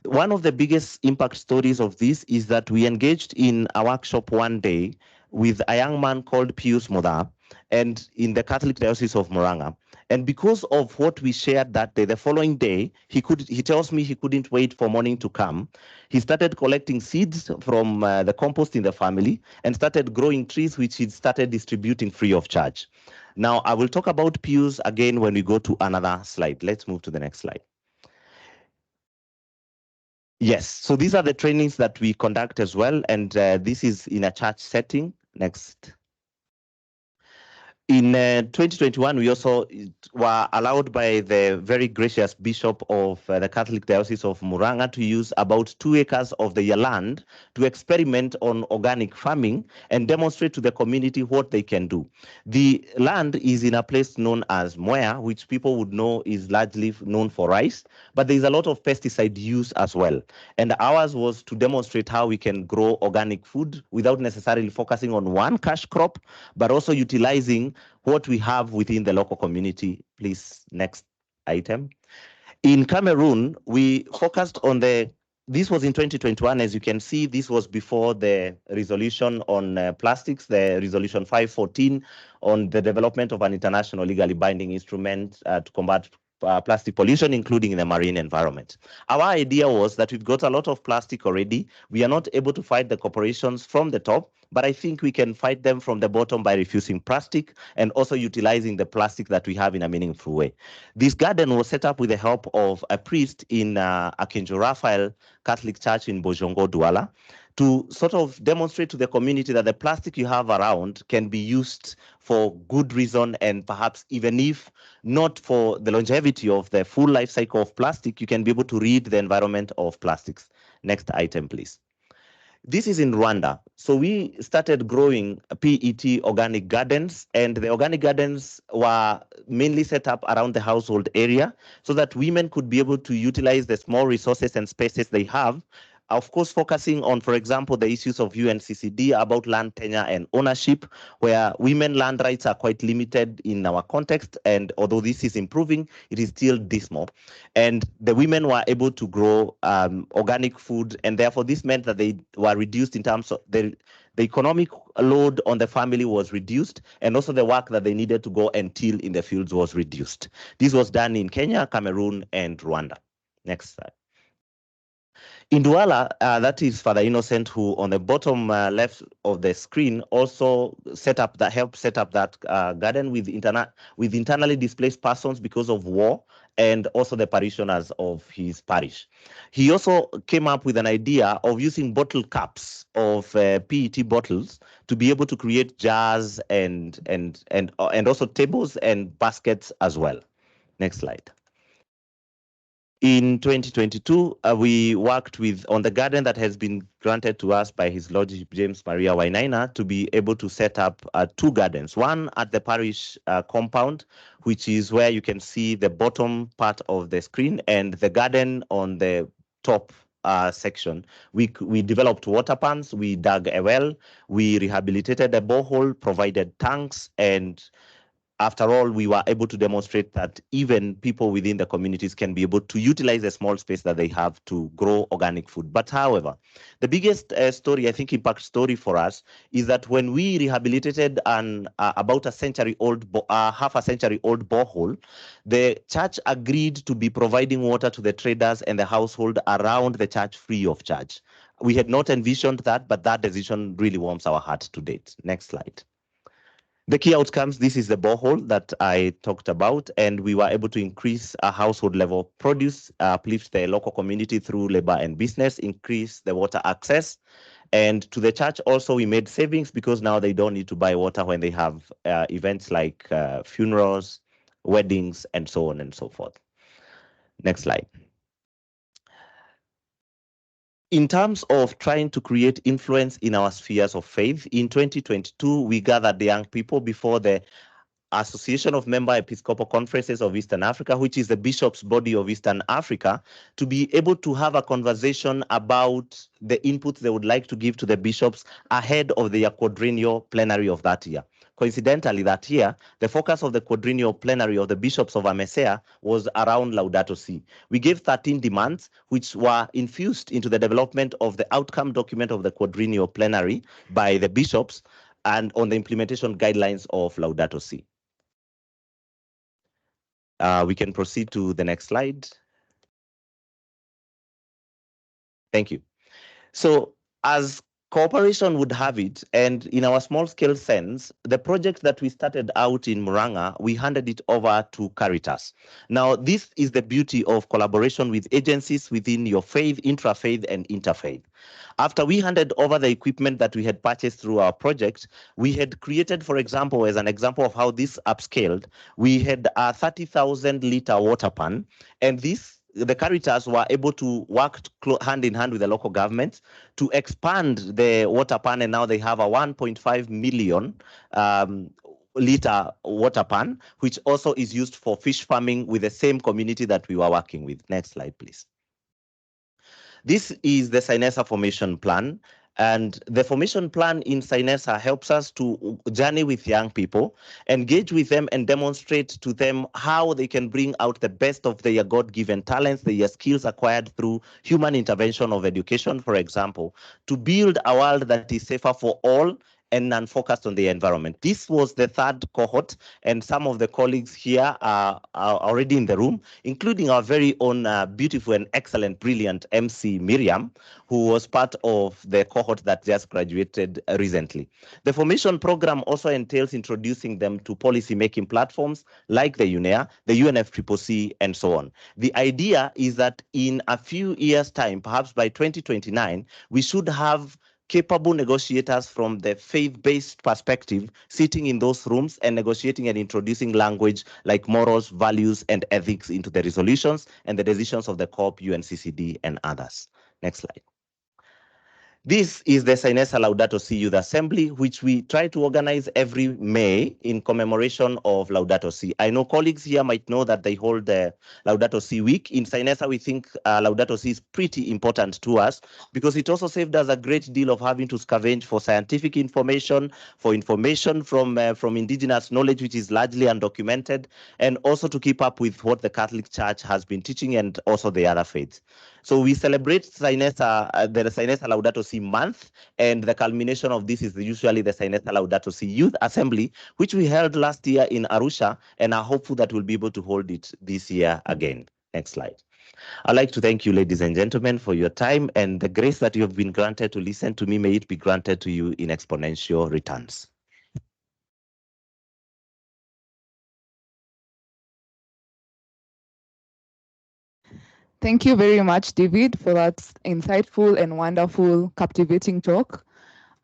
One of the biggest impact stories of this is that we engaged in a workshop one day with a young man called Pius Modha, and in the Catholic Diocese of Murang'a. And because of what we shared that day, the following day, he tells me he couldn't wait for morning to come. He started collecting seeds from the compost in the family and started growing trees, which he started distributing free of charge. Now, I will talk about Pius again when we go to another slide. Let's move to the next slide. Yes, so these are the trainings that we conduct as well, and this is in a church setting. Next. In 2021, we also were allowed by the very gracious Bishop of the Catholic Diocese of Murang'a to use about 2 acres of their land to experiment on organic farming and demonstrate to the community what they can do. The land is in a place known as Mwea, which people would know is largely known for rice, but there is a lot of pesticide use as well. And ours was to demonstrate how we can grow organic food without necessarily focusing on one cash crop, but also utilizing what we have within the local community. Please, next item. In Cameroon, we focused on this was in 2021. As you can see, this was before the resolution on plastics, the resolution 514 on the development of an international legally binding instrument to combat plastic pollution, including in the marine environment. Our idea was that we've got a lot of plastic already. We are not able to fight the corporations from the top, but I think we can fight them from the bottom by refusing plastic and also utilizing the plastic that we have in a meaningful way. This garden was set up with the help of a priest in Akinjo Raphael Catholic Church in Bojongo, Douala, to sort of demonstrate to the community that the plastic you have around can be used for good reason, and perhaps even if not for the longevity of the full life cycle of plastic, you can be able to read the environment of plastics. Next item, please. This is in Rwanda. So we started growing PET organic gardens, and the organic gardens were mainly set up around the household area so that women could be able to utilize the small resources and spaces they have. Of course, focusing on, for example, the issues of UNCCD about land tenure and ownership, where women land rights are quite limited in our context. And although this is improving, it is still dismal. And the women were able to grow organic food. And therefore, this meant that they were reduced in terms of the economic load on the family was reduced. And also the work that they needed to go and till in the fields was reduced. This was done in Kenya, Cameroon, and Rwanda. Next slide. In Douala, that is Father Innocent, who on the bottom left of the screen also helped set up that garden with internally displaced persons because of war, and also the parishioners of his parish. He also came up with an idea of using bottle caps of PET bottles to be able to create jars and also tables and baskets as well. Next slide. In 2022, we worked on the garden that has been granted to us by His Lordship James Maria Wainaina to be able to set up 2 gardens. One at the parish compound, which is where you can see the bottom part of the screen, and the garden on the top section. We developed water pans, we dug a well, we rehabilitated a borehole, provided tanks, and after all, we were able to demonstrate that even people within the communities can be able to utilize the small space that they have to grow organic food. But however, the biggest story, I think impact story for us, is that when we rehabilitated about half a century old borehole, the church agreed to be providing water to the traders and the household around the church free of charge. We had not envisioned that, but that decision really warms our heart to date. Next slide. The key outcomes, this is the borehole that I talked about, and we were able to increase our household level produce, uplift the local community through labor and business, increase the water access. And to the church also, we made savings because now they don't need to buy water when they have events like funerals, weddings, and so on and so forth. Next slide. In terms of trying to create influence in our spheres of faith, in 2022, we gathered the young people before the Association of Member Episcopal Conferences of Eastern Africa, which is the bishops' body of Eastern Africa, to be able to have a conversation about the input they would like to give to the bishops ahead of the quadrennial plenary of that year. Coincidentally, that year, the focus of the quadrennial plenary of the bishops of AMESEA was around Laudato Si. We gave 13 demands, which were infused into the development of the outcome document of the quadrennial plenary by the bishops and on the implementation guidelines of Laudato Si. We can proceed to the next slide. Thank you. So as cooperation would have it, and in our small scale sense, the project that we started out in Muranga, we handed it over to Caritas. Now, this is the beauty of collaboration with agencies within your faith, intra-faith and interfaith. After we handed over the equipment that we had purchased through our project, we had created, for example, as an example of how this upscaled, we had a 30,000 liter water pan, and the Caritas were able to work hand in hand with the local government to expand the water pan, and now they have a 1.5 million liter water pan, which also is used for fish farming with the same community that we were working with. Next slide, please. This is the CYNESA formation plan. And the formation plan in CYNESA helps us to journey with young people, engage with them and demonstrate to them how they can bring out the best of their God-given talents, their skills acquired through human intervention of education, for example, to build a world that is safer for all and non-focused on the environment. This was the 3rd cohort, and some of the colleagues here are already in the room, including our very own beautiful and excellent, brilliant MC Miriam, who was part of the cohort that just graduated recently. The formation program also entails introducing them to policy-making platforms like the UNEA, the UNFCCC, and so on. The idea is that in a few years' time, perhaps by 2029, we should have capable negotiators from the faith-based perspective sitting in those rooms and negotiating and introducing language like morals, values, and ethics into the resolutions and the decisions of the COP, UNCCD, and others. Next slide. This is the CYNESA Laudato Si Youth Assembly, which we try to organize every May in commemoration of Laudato Si. I know colleagues here might know that they hold the Laudato Si week. In CYNESA, we think Laudato Si is pretty important to us because it also saved us a great deal of having to scavenge for scientific information, for information from indigenous knowledge, which is largely undocumented, and also to keep up with what the Catholic Church has been teaching and also the other faiths. So we celebrate CYNESA, the CYNESA Laudato Si month, and the culmination of this is usually the CYNESA Laudato Si Youth Assembly, which we held last year in Arusha, and are hopeful that we'll be able to hold it this year again. Next slide. I'd like to thank you, ladies and gentlemen, for your time, and the grace that you have been granted to listen to me, may it be granted to you in exponential returns. Thank you very much, David, for that insightful and wonderful, captivating talk,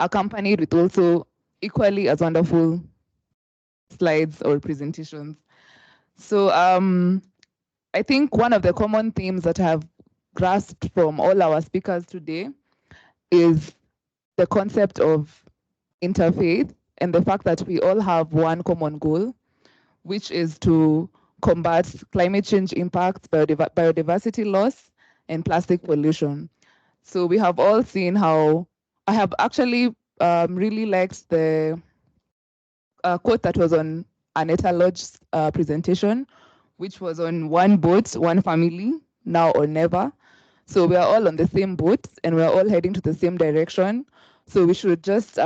accompanied with also equally as wonderful slides or presentations. So I think one of the common themes that I have grasped from all our speakers today is the concept of interfaith and the fact that we all have one common goal, which is to combat climate change impacts, biodiversity loss, and plastic pollution. So we have all seen how I have actually really liked the quote that was on Aneta Lodge's presentation, which was on one boat, one family, now or never. So we are all on the same boat and we're all heading to the same direction. So we should just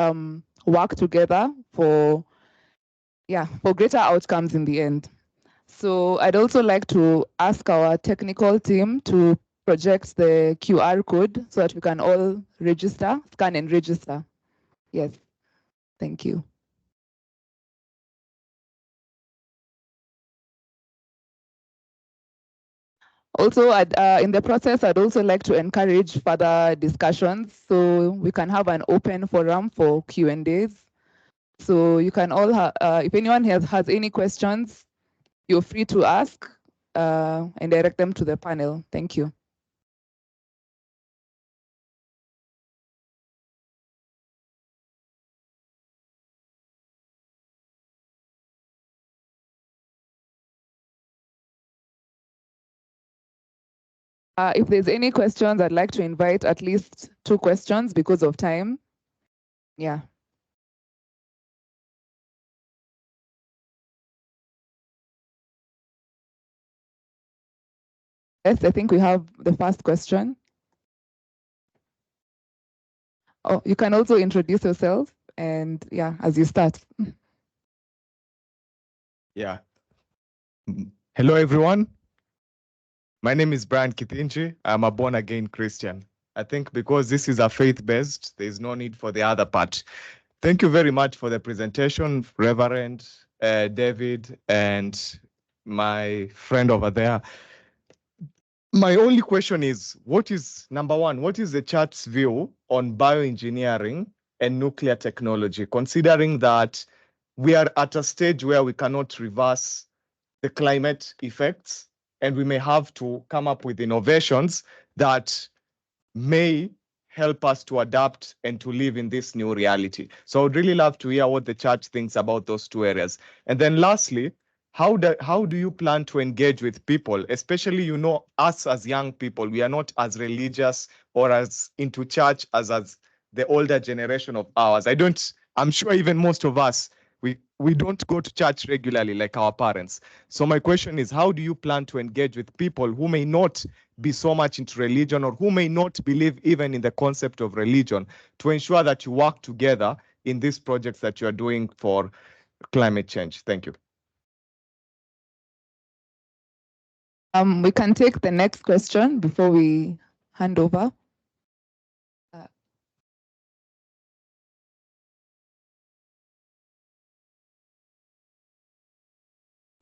work together for greater outcomes in the end. So I'd also like to ask our technical team to project the QR code so that we can all register, scan and register. Yes, thank you. Also, in the process, I'd also like to encourage further discussions so we can have an open forum for Q&As. So you can all, if anyone has any questions, you're free to ask and direct them to the panel. Thank you. If there's any questions, I'd like to invite at least 2 questions because of time. Yeah. Yes, I think we have the first question. Oh, you can also introduce yourself and as you start. Yeah. Hello, everyone. My name is Brian Kithinji. I'm a born-again Christian. I think because this is a faith-based, there's no need for the other part. Thank you very much for the presentation, Reverend David and my friend over there. My only question is, number one, what is the church's view on bioengineering and nuclear technology, considering that we are at a stage where we cannot reverse the climate effects, and we may have to come up with innovations that may help us to adapt and to live in this new reality. So I would really love to hear what the church thinks about those 2 areas. And then lastly, how do you plan to engage with people, especially, us as young people, we are not as religious or as into church as the older generation of ours. I'm sure even most of us, we don't go to church regularly like our parents. So my question is, how do you plan to engage with people who may not be so much into religion or who may not believe even in the concept of religion to ensure that you work together in these projects that you are doing for climate change? Thank you. We can take the next question before we hand over.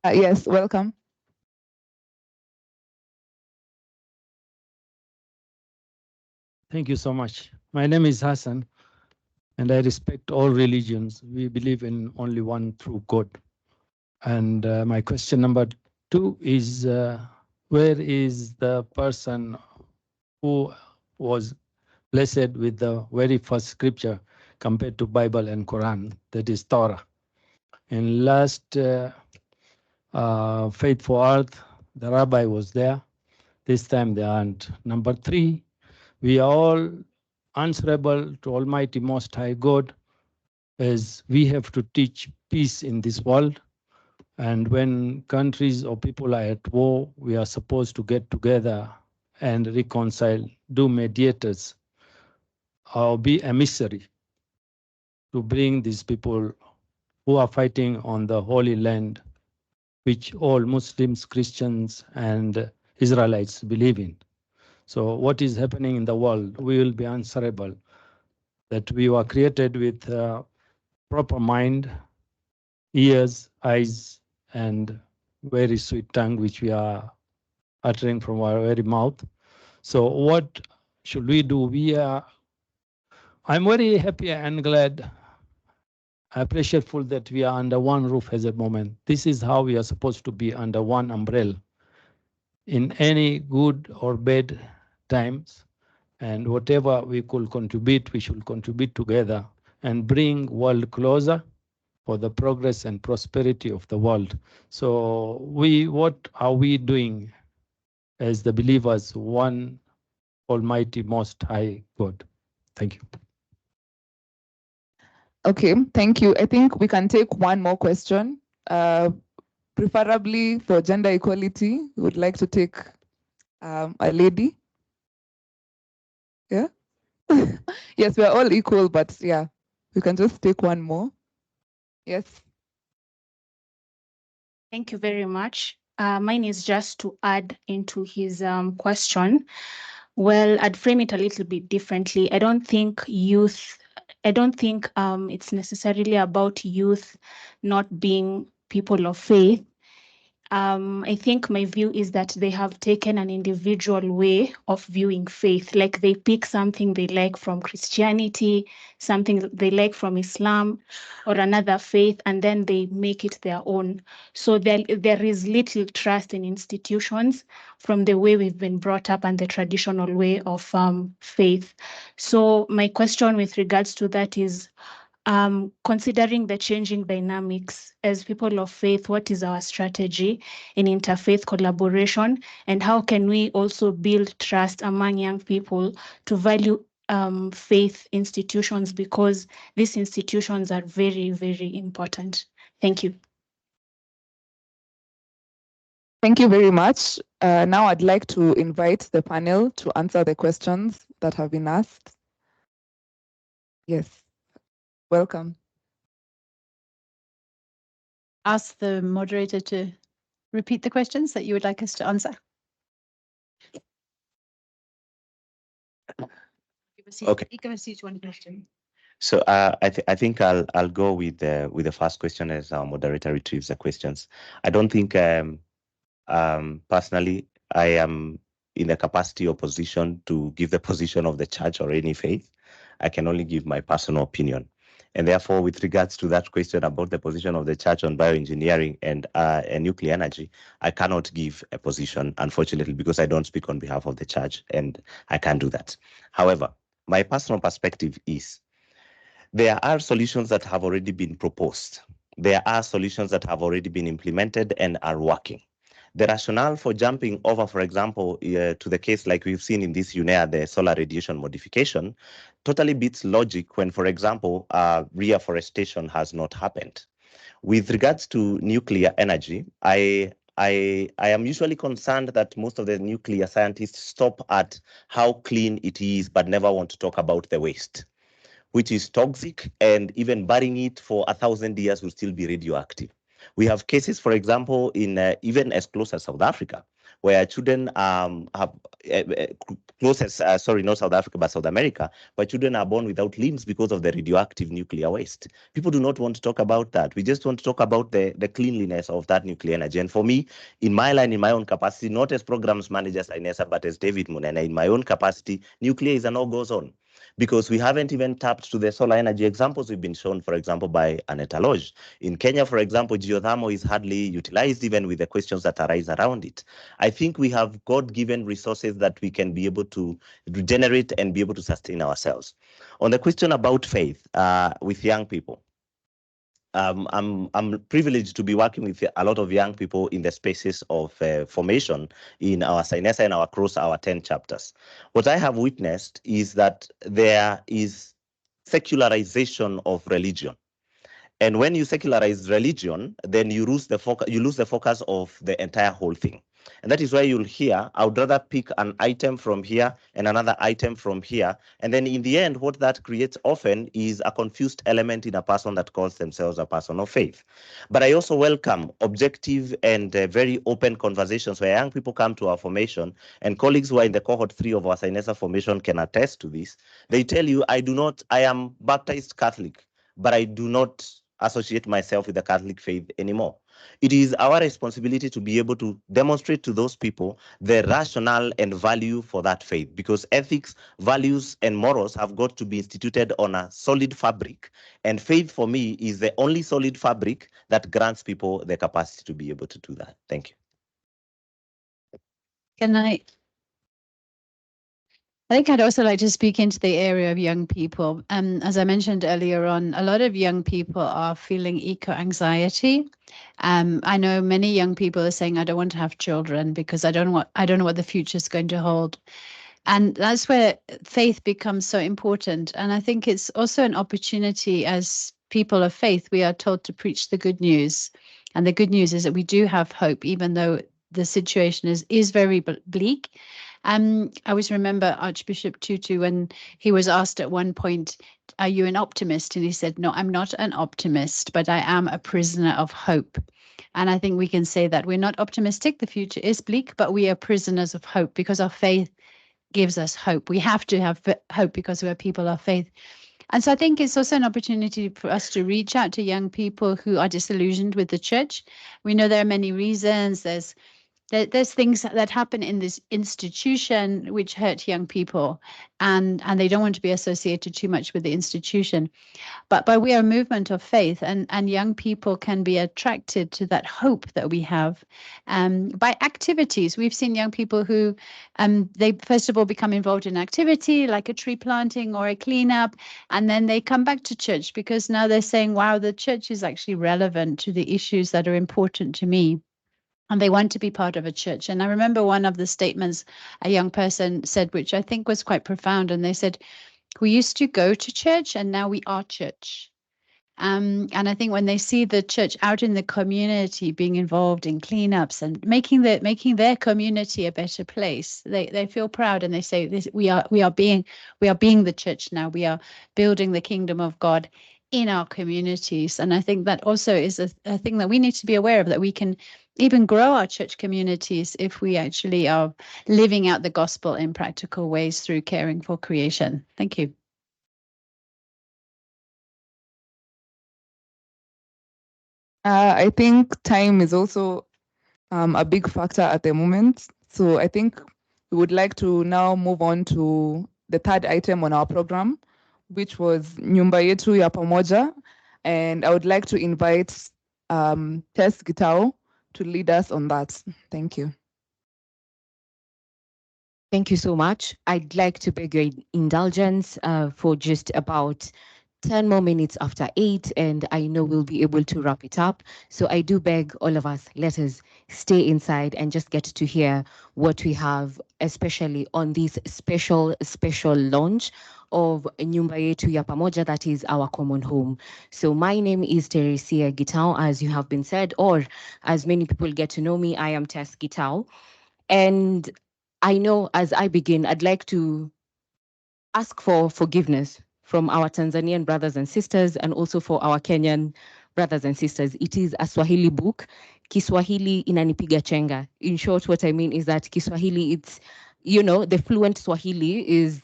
Yes, welcome. Thank you so much. My name is Hassan, and I respect all religions. We believe in only one true God. And my question number 2 is, where is the person who was blessed with the very first scripture compared to Bible and Quran, that is Torah. And last Faith for Earth, the rabbi was there. This time they aren't. Number 3, we are all answerable to Almighty Most High God, as we have to teach peace in this world. And when countries or people are at war, we are supposed to get together and reconcile, do mediators, or be emissary to bring these people who are fighting on the Holy Land, which all Muslims, Christians, and Israelites believe in. So what is happening in the world, we will be answerable, that we were created with proper mind, ears, eyes, and very sweet tongue, which we are uttering from our very mouth. So what should we do? I'm very happy and glad, appreciative that we are under one roof at the moment. This is how we are supposed to be, under one umbrella in any good or bad times. And whatever we could contribute, we should contribute together and bring world closer for the progress and prosperity of the world. So what are we doing as the believers, one Almighty Most High God? Thank you. Okay, thank you. I think we can take one more question. Preferably for gender equality, we would like to take a lady. Yeah? Yes, we're all equal, but yeah, we can just take one more. Yes. Thank you very much. Mine is just to add into his question. Well, I'd frame it a little bit differently. I don't think it's necessarily about youth not being people of faith. I think my view is that they have taken an individual way of viewing faith. Like they pick something they like from Christianity, something they like from Islam or another faith, and then they make it their own. So there is little trust in institutions from the way we've been brought up and the traditional way of faith. So my question with regards to that is, considering the changing dynamics as people of faith, what is our strategy in interfaith collaboration, and how can we also build trust among young people to value faith institutions, because these institutions are very, very important. Thank you. Thank you very much. Now I'd like to invite the panel to answer the questions that have been asked. Yes, welcome. Ask the moderator to repeat the questions that you would like us to answer. Okay. One question. So I think I'll go with the first question as our moderator retrieves the questions. I don't think personally I am in a capacity or position to give the position of the church or any faith. I can only give my personal opinion. And therefore, with regards to that question about the position of the church on bioengineering and nuclear energy, I cannot give a position, unfortunately, because I don't speak on behalf of the church and I can't do that. However, my personal perspective is there are solutions that have already been proposed. There are solutions that have already been implemented and are working. The rationale for jumping over, for example, to the case like we've seen in this UNEA, the solar radiation modification, totally beats logic when, for example, reforestation has not happened. With regards to nuclear energy, I am usually concerned that most of the nuclear scientists stop at how clean it is, but never want to talk about the waste, which is toxic, and even burying it for 1,000 years will still be radioactive. We have cases, for example, in even as close as South Africa, where children have close as, sorry, not South Africa, but South America, where children are born without limbs because of the radioactive nuclear waste. People do not want to talk about that. We just want to talk about the cleanliness of that nuclear energy. And for me, in my line, in my own capacity, not as programs manager CYNESA, but as David Munene, in my own capacity, nuclear is a no-go zone. because we haven't even tapped to the solar energy examples we've been shown, for example, by Aneta Lodge. In Kenya, for example, geothermal is hardly utilized, even with the questions that arise around it. I think we have God-given resources that we can be able to regenerate and be able to sustain ourselves. On the question about faith with young people, I'm privileged to be working with a lot of young people in the spaces of formation in our CYNESA and across our 10 chapters. What I have witnessed is that there is secularization of religion. And when you secularize religion, then you lose the focus of the entire whole thing. And that is why you'll hear, I would rather pick an item from here and another item from here. And then in the end, what that creates often is a confused element in a person that calls themselves a person of faith. But I also welcome objective and very open conversations where young people come to our formation, and colleagues who are in the cohort 3 of our CYNESA formation can attest to this. They tell you, I am baptized Catholic, but I do not associate myself with the Catholic faith anymore. It is our responsibility to be able to demonstrate to those people the rationale and value for that faith, because ethics, values, and morals have got to be instituted on a solid fabric. And faith, for me, is the only solid fabric that grants people the capacity to be able to do that. Thank you. I think I'd also like to speak into the area of young people. As I mentioned earlier on, a lot of young people are feeling eco-anxiety. I know many young people are saying, I don't want to have children because I don't know what the future is going to hold. And that's where faith becomes so important. And I think it's also an opportunity as people of faith. We are told to preach the good news. And the good news is that we do have hope, even though the situation is very bleak. I always remember Archbishop Tutu when he was asked at one point, are you an optimist? And he said, no, I'm not an optimist, but I am a prisoner of hope. And I think we can say that we're not optimistic. The future is bleak, but we are prisoners of hope because our faith gives us hope. We have to have hope because we're people of faith. And so I think it's also an opportunity for us to reach out to young people who are disillusioned with the church. We know there are many reasons. There's things that happen in this institution which hurt young people, and they don't want to be associated too much with the institution. But we are a movement of faith, and young people can be attracted to that hope that we have by activities. We've seen young people who they first of all become involved in activity like a tree planting or a cleanup, and then they come back to church because now they're saying, wow, the church is actually relevant to the issues that are important to me. And they want to be part of a church. And I remember one of the statements a young person said, which I think was quite profound. And they said, we used to go to church and now we are church. And I think when they see the church out in the community being involved in cleanups and making their community a better place, they feel proud and they say, we are being the church now. We are building the kingdom of God in our communities. And I think that also is a thing that we need to be aware of, that we can even grow our church communities if we actually are living out the gospel in practical ways through caring for creation. Thank you. I think time is also a big factor at the moment. So I think we would like to now move on to the third item on our program, which was Nyumba Yetu ya Pamoja. And I would like to invite Tess Gitao to lead us on that. Thank you. Thank you so much. I'd like to beg your indulgence for just about 10 more minutes after 8, and I know we'll be able to wrap it up. So I do beg all of us, let us stay inside and just get to hear what we have, especially on this special launch of Nyumba Yetu ya Pamoja, that is our common home. So my name is Teresia Gitao, as you have been said, or as many people get to know me, I am Tess Gitao. And I know as I begin, I'd like to ask for forgiveness from our Tanzanian brothers and sisters, and also for our Kenyan brothers and sisters. It is a Swahili book. Kiswahili inanipiga chenga. In short, what I mean is that Kiswahili, it's, the fluent Swahili is,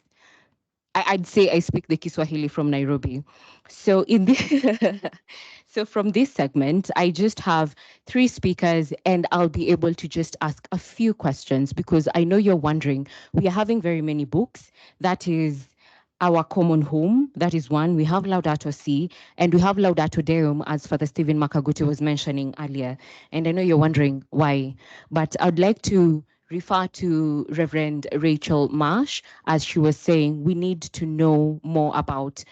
I'd say I speak the Kiswahili from Nairobi. So so from this segment, I just have 3 speakers, and I'll be able to just ask a few questions, because I know you're wondering, we are having very many books. That is our common home. That is one. We have Laudato Si, and we have Laudato Deum, as Father Stephen Makaguti was mentioning earlier. And I know you're wondering why, but I'd like to refer to Reverend Rachel Marsh, as she was saying, we need to know more about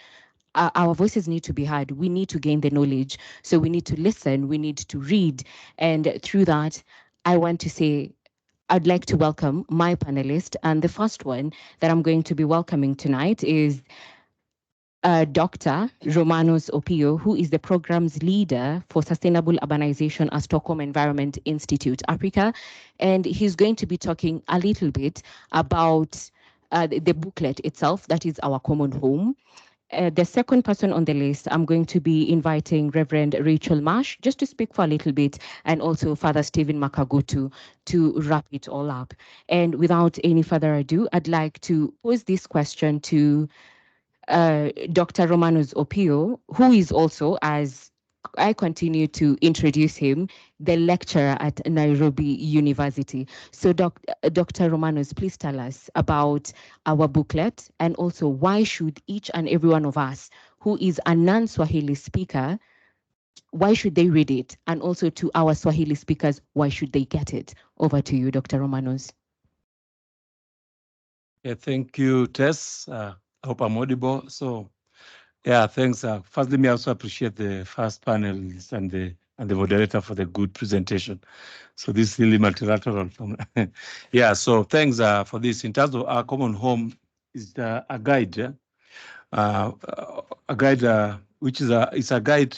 our voices need to be heard. We need to gain the knowledge. So we need to listen, we need to read. And through that, I want to say, I'd like to welcome my panelists. And the first one that I'm going to be welcoming tonight is Dr. Romanos Opio, who is the program's leader for Sustainable Urbanization at Stockholm Environment Institute Africa. And he's going to be talking a little bit about the booklet itself, that is our common home. The second person on the list, I'm going to be inviting Reverend Rachel Marsh just to speak for a little bit, and also Father Stephen Makagutu to wrap it all up. And without any further ado, I'd like to pose this question to Dr. Romanos Opio, who is also, as I continue to introduce him, the lecturer at Nairobi University. So Dr. Romanos, please tell us about our booklet, and also why should each and every one of us who is a non-Swahili speaker, why should they read it? And also to our Swahili speakers, why should they get it? Over to you, Dr. Romanos. Yeah, thank you, Tess. I hope I'm audible. So, yeah, thanks. First, let me also appreciate the first panelists and the moderator for the good presentation. So this is really multilateral. Yeah, so thanks for this. In terms of our common home, is a guide, which is it's a guide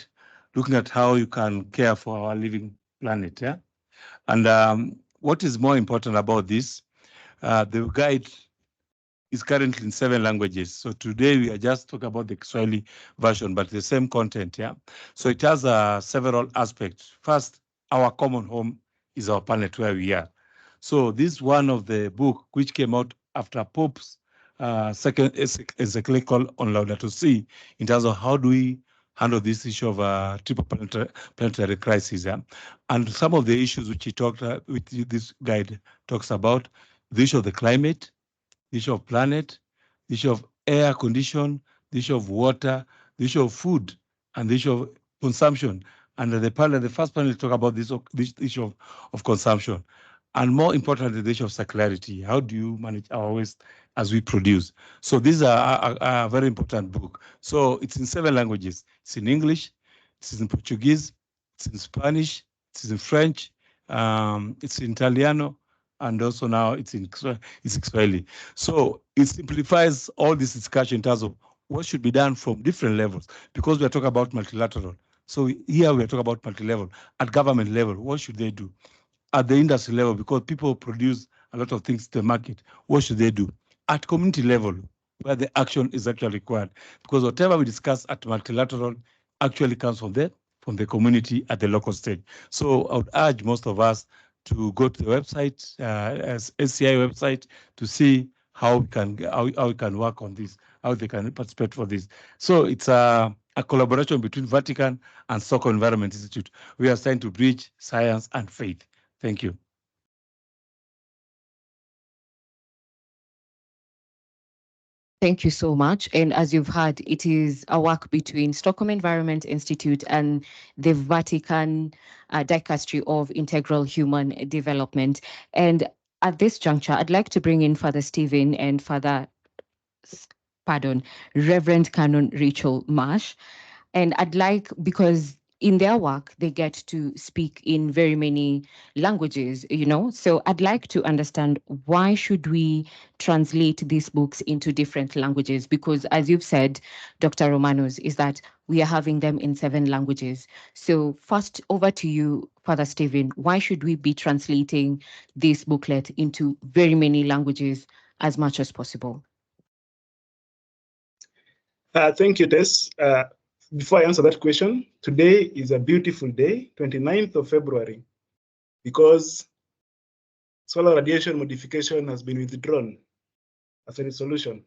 looking at how you can care for our living planet. Yeah, and what is more important about this, the guide is currently in 7 languages. So today we are just talking about the Swahili version, but the same content, yeah? So it has several aspects. First, our common home is our planet where we are. So this is one of the book which came out after Pope's second encyclical on Laudato Si, in terms of how do we handle this issue of triple planetary crisis. Yeah? And some of the issues which he talked, with this guide talks about, the issue of the climate, the issue of planet, the issue of air condition, the issue of water, the issue of food, and the issue of consumption. And the first panel talk about this issue of consumption. And more importantly, the issue of circularity. How do you manage our waste as we produce? So this is a very important book. So it's in 7 languages. It's in English, it's in Portuguese, it's in Spanish, it's in French, it's in Italiano, and also now it's in Swahili. So it simplifies all this discussion in terms of what should be done from different levels, because we are talking about multilateral. So here we are talking about multi-level. At government level, what should they do? At the industry level, because people produce a lot of things to the market, what should they do? At community level, where the action is actually required, because whatever we discuss at multilateral actually comes from the community at the local stage. So I would urge most of us to go to the website, SCI website, to see how we can work on this, how they can participate for this. So it's a collaboration between Vatican and Stockholm Environment Institute. We are trying to bridge science and faith. Thank you. Thank you so much. And as you've heard, it is a work between Stockholm Environment Institute and the Vatican Dicastery of Integral Human Development. And at this juncture, I'd like to bring in Father Stephen and Reverend Canon Rachel Marsh. And I'd like, because in their work, they get to speak in very many languages, So I'd like to understand, why should we translate these books into different languages? Because as you've said, Dr. Romanos, is that we are having them in 7 languages. So first, over to you, Father Stephen. Why should we be translating this booklet into very many languages as much as possible? Thank you, Tess. Before I answer that question, today is a beautiful day, 29th of February, because solar radiation modification has been withdrawn as a resolution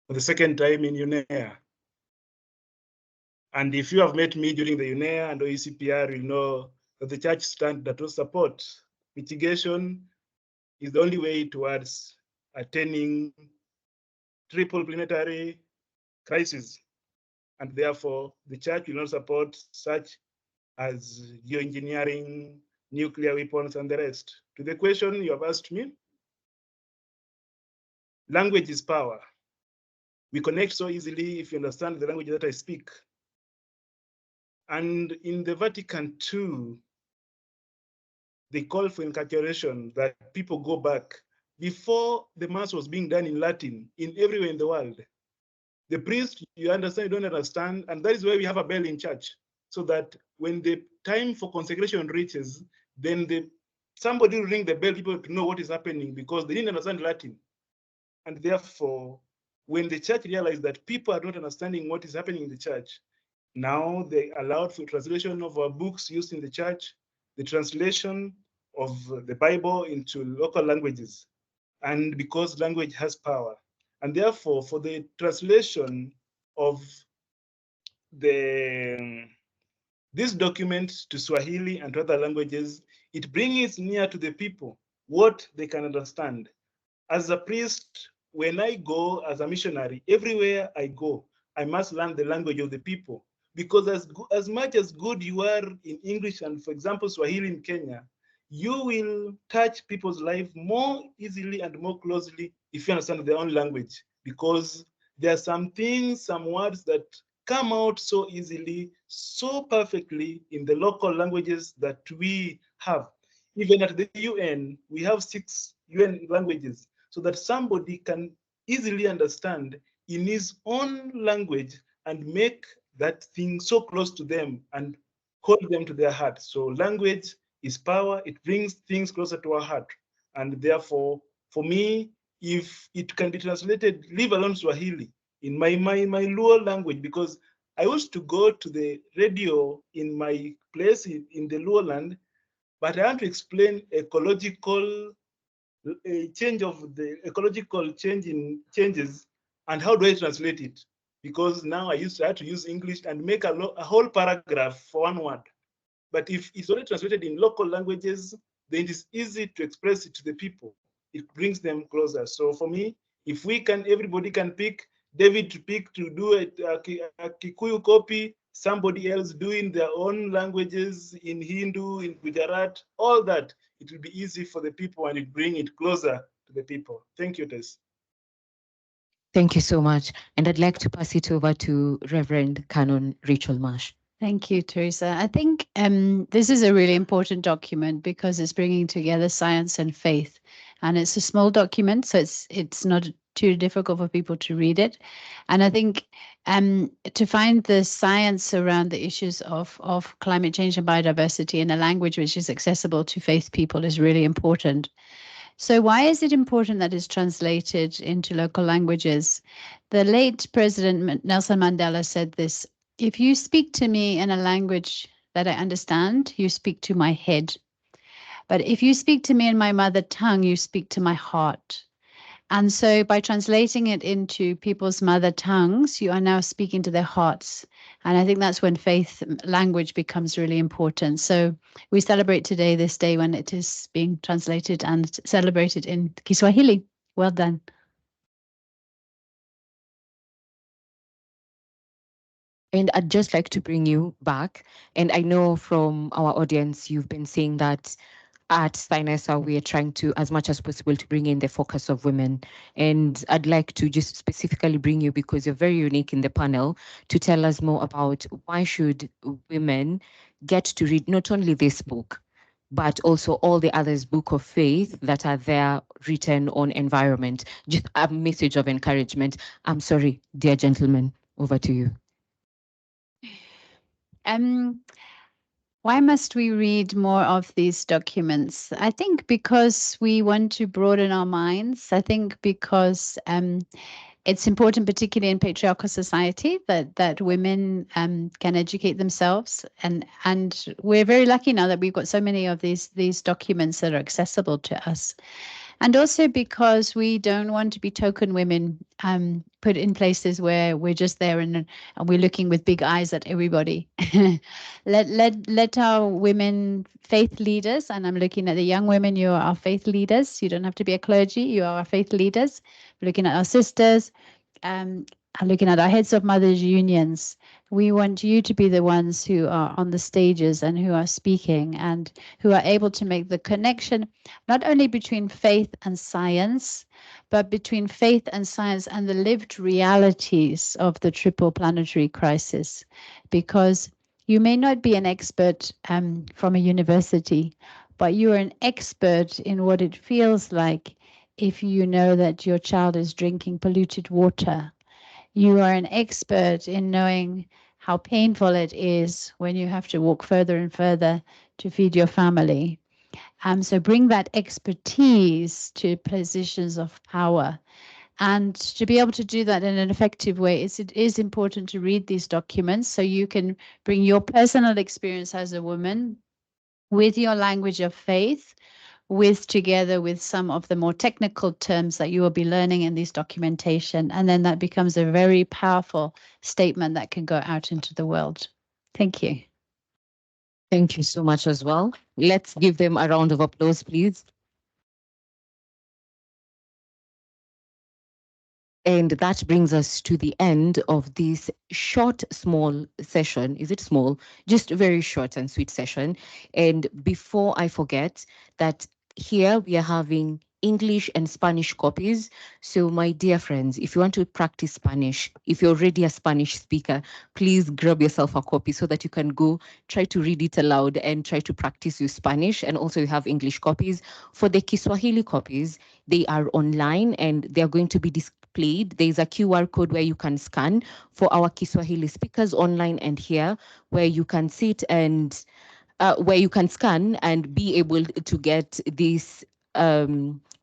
for the 2nd time in UNEA. And if you have met me during the UNEA and OECPR, you'll know that the church stand that will support mitigation is the only way towards attaining triple planetary crisis. And therefore, the church will not support such as geoengineering, nuclear weapons, and the rest. To the question you have asked me, language is power. We connect so easily if you understand the language that I speak. And in the Vatican too, they call for inculturation, that people go back. Before the mass was being done in Latin, in everywhere in the world, the priest, you understand, you don't understand, and that is why we have a bell in church, so that when the time for consecration reaches, then somebody will ring the bell, people to know what is happening, because they didn't understand Latin. And therefore, when the church realized that people are not understanding what is happening in the church, now they allowed for translation of our books used in the church, the translation of the Bible into local languages, and because language has power. And therefore, for the translation of this document to Swahili and to other languages, it brings it near to the people, what they can understand. As a priest, when I go as a missionary, everywhere I go, I must learn the language of the people. Because as much as good you are in English and, for example, Swahili in Kenya, you will touch people's life more easily and more closely if you understand their own language. Because there are some things, some words that come out so easily, so perfectly in the local languages that we have. Even at the UN, we have 6 UN languages, so that somebody can easily understand in his own language and make that thing so close to them and hold them to their heart. So language is power. It brings things closer to our heart. And therefore, for me, if it can be translated, leave alone Swahili, in my Luo language, because I used to go to the radio in my place in the Luo land, but I want to explain ecological change of the ecological changes, and how do I translate it? Because now I had to use English and make a whole paragraph for one word. But if it's only translated in local languages, then it is easy to express it to the people. It brings them closer. So for me, if everybody can pick David to do a Kikuyu copy, somebody else doing their own languages in Hindu, in Gujarat, all that, it will be easy for the people and it bring it closer to the people. Thank you, Tess. Thank you so much. And I'd like to pass it over to Reverend Canon Rachel Marsh. Thank you, Teresa. I think this is a really important document because it's bringing together science and faith. And it's a small document, so it's not too difficult for people to read it. And I think to find the science around the issues of climate change and biodiversity in a language which is accessible to faith people is really important. So why is it important that it's translated into local languages? The late President Nelson Mandela said this: if you speak to me in a language that I understand, you speak to my head. But if you speak to me in my mother tongue, you speak to my heart. And so by translating it into people's mother tongues, you are now speaking to their hearts. And I think that's when faith language becomes really important. So we celebrate today, this day, when it is being translated and celebrated in Kiswahili. Well done. And I'd just like to bring you back. And I know from our audience, you've been saying that at CYNESA, we are trying to, as much as possible, to bring in the focus of women. And I'd like to just specifically bring you, because you're very unique in the panel, to tell us more about why should women get to read not only this book, but also all the others book of faith that are there written on environment. Just a message of encouragement. I'm sorry, dear gentlemen, over to you. Why must we read more of these documents? I think because we want to broaden our minds. I think because it's important, particularly in patriarchal society, that women can educate themselves. And we're very lucky now that we've got so many of these documents that are accessible to us. And also because we don't want to be token women put in places where we're just there and we're looking with big eyes at everybody. let our women faith leaders, and I'm looking at the young women, you are our faith leaders. You don't have to be a clergy, you are our faith leaders. We're looking at our sisters, are looking at our heads of mothers unions, we want you to be the ones who are on the stages and who are speaking and who are able to make the connection, not only between faith and science, but between faith and science and the lived realities of the triple planetary crisis. Because you may not be an expert from a university, but you are an expert in what it feels like if you know that your child is drinking polluted water. You are an expert in knowing how painful it is when you have to walk further and further to feed your family. So bring that expertise to positions of power. And to be able to do that in an effective way, it is important to read these documents so you can bring your personal experience as a woman with your language of faith, together with some of the more technical terms that you will be learning in this documentation. And then that becomes a very powerful statement that can go out into the world. Thank you. Thank you so much as well. Let's give them a round of applause, please. And that brings us to the end of this short, small session. Is it small? Just a very short and sweet session. And before I forget that here we are having English and Spanish copies. So my dear friends, if you want to practice Spanish, if you're already a Spanish speaker, please grab yourself a copy so that you can go try to read it aloud and try to practice your Spanish. And also you have English copies. For the Kiswahili copies, they are online and they're going to be displayed. There's a QR code where you can scan for our Kiswahili speakers online and here, where you can sit and where you can scan and be able to get this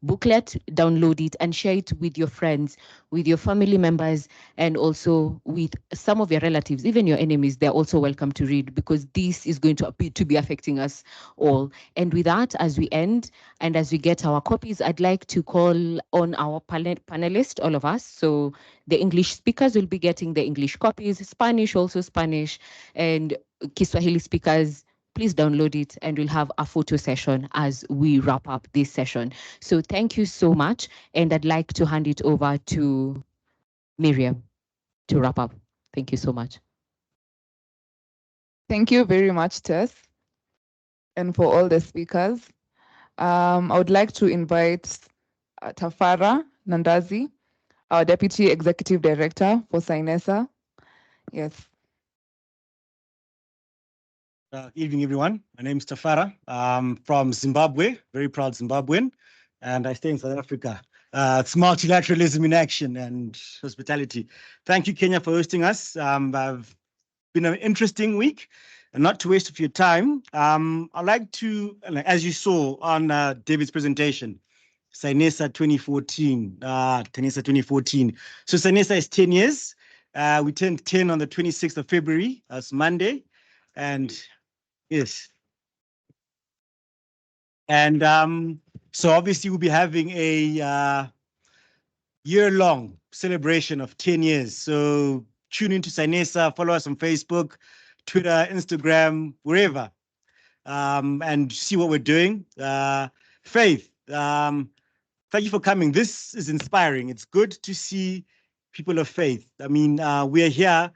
booklet, download it and share it with your friends, with your family members, and also with some of your relatives, even your enemies. They're also welcome to read, because this is going to be affecting us all. And with that, as we end and as we get our copies, I'd like to call on our panelists, all of us. So the English speakers will be getting the English copies, Spanish also Spanish, and Kiswahili speakers, please download it, and we'll have a photo session as we wrap up this session. So thank you so much. And I'd like to hand it over to Miriam to wrap up. Thank you so much. Thank you very much, Tess, and for all the speakers. I would like to invite Tafara Nandazi, our Deputy Executive Director for CYNESA. Yes. Evening, everyone. My name is Tafara. I'm from Zimbabwe, very proud Zimbabwean, and I stay in South Africa. It's multilateralism in action and hospitality. Thank you, Kenya, for hosting us. I've been an interesting week, and not to waste of your time, I'd like to, as you saw on David's presentation, CYNESA 2014, CYNESA 2014. So CYNESA is 10 years. We turned 10 on the 26th of February, that's Monday, and yes. And so obviously we'll be having a year-long celebration of 10 years. So tune into CYNESA, follow us on Facebook, Twitter, Instagram, wherever, and see what we're doing. Faith, thank you for coming. This is inspiring. It's good to see people of faith. I mean, we're here.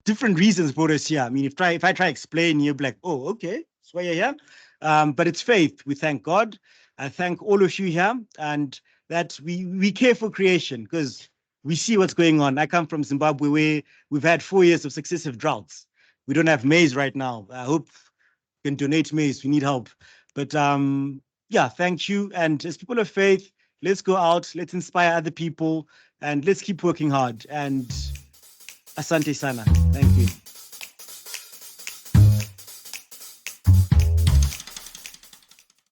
Different reasons brought us here. I mean, if I try to explain, you'll be like, oh, okay, that's why you're here. But it's faith. We thank God. I thank all of you here, and that we care for creation, because we see what's going on. I come from Zimbabwe, where we've had 4 years of successive droughts. We don't have maize right now. I hope you can donate maize. We need help. But yeah, thank you. And as people of faith, let's go out, let's inspire other people, and let's keep working hard. And asante sana. Thank you.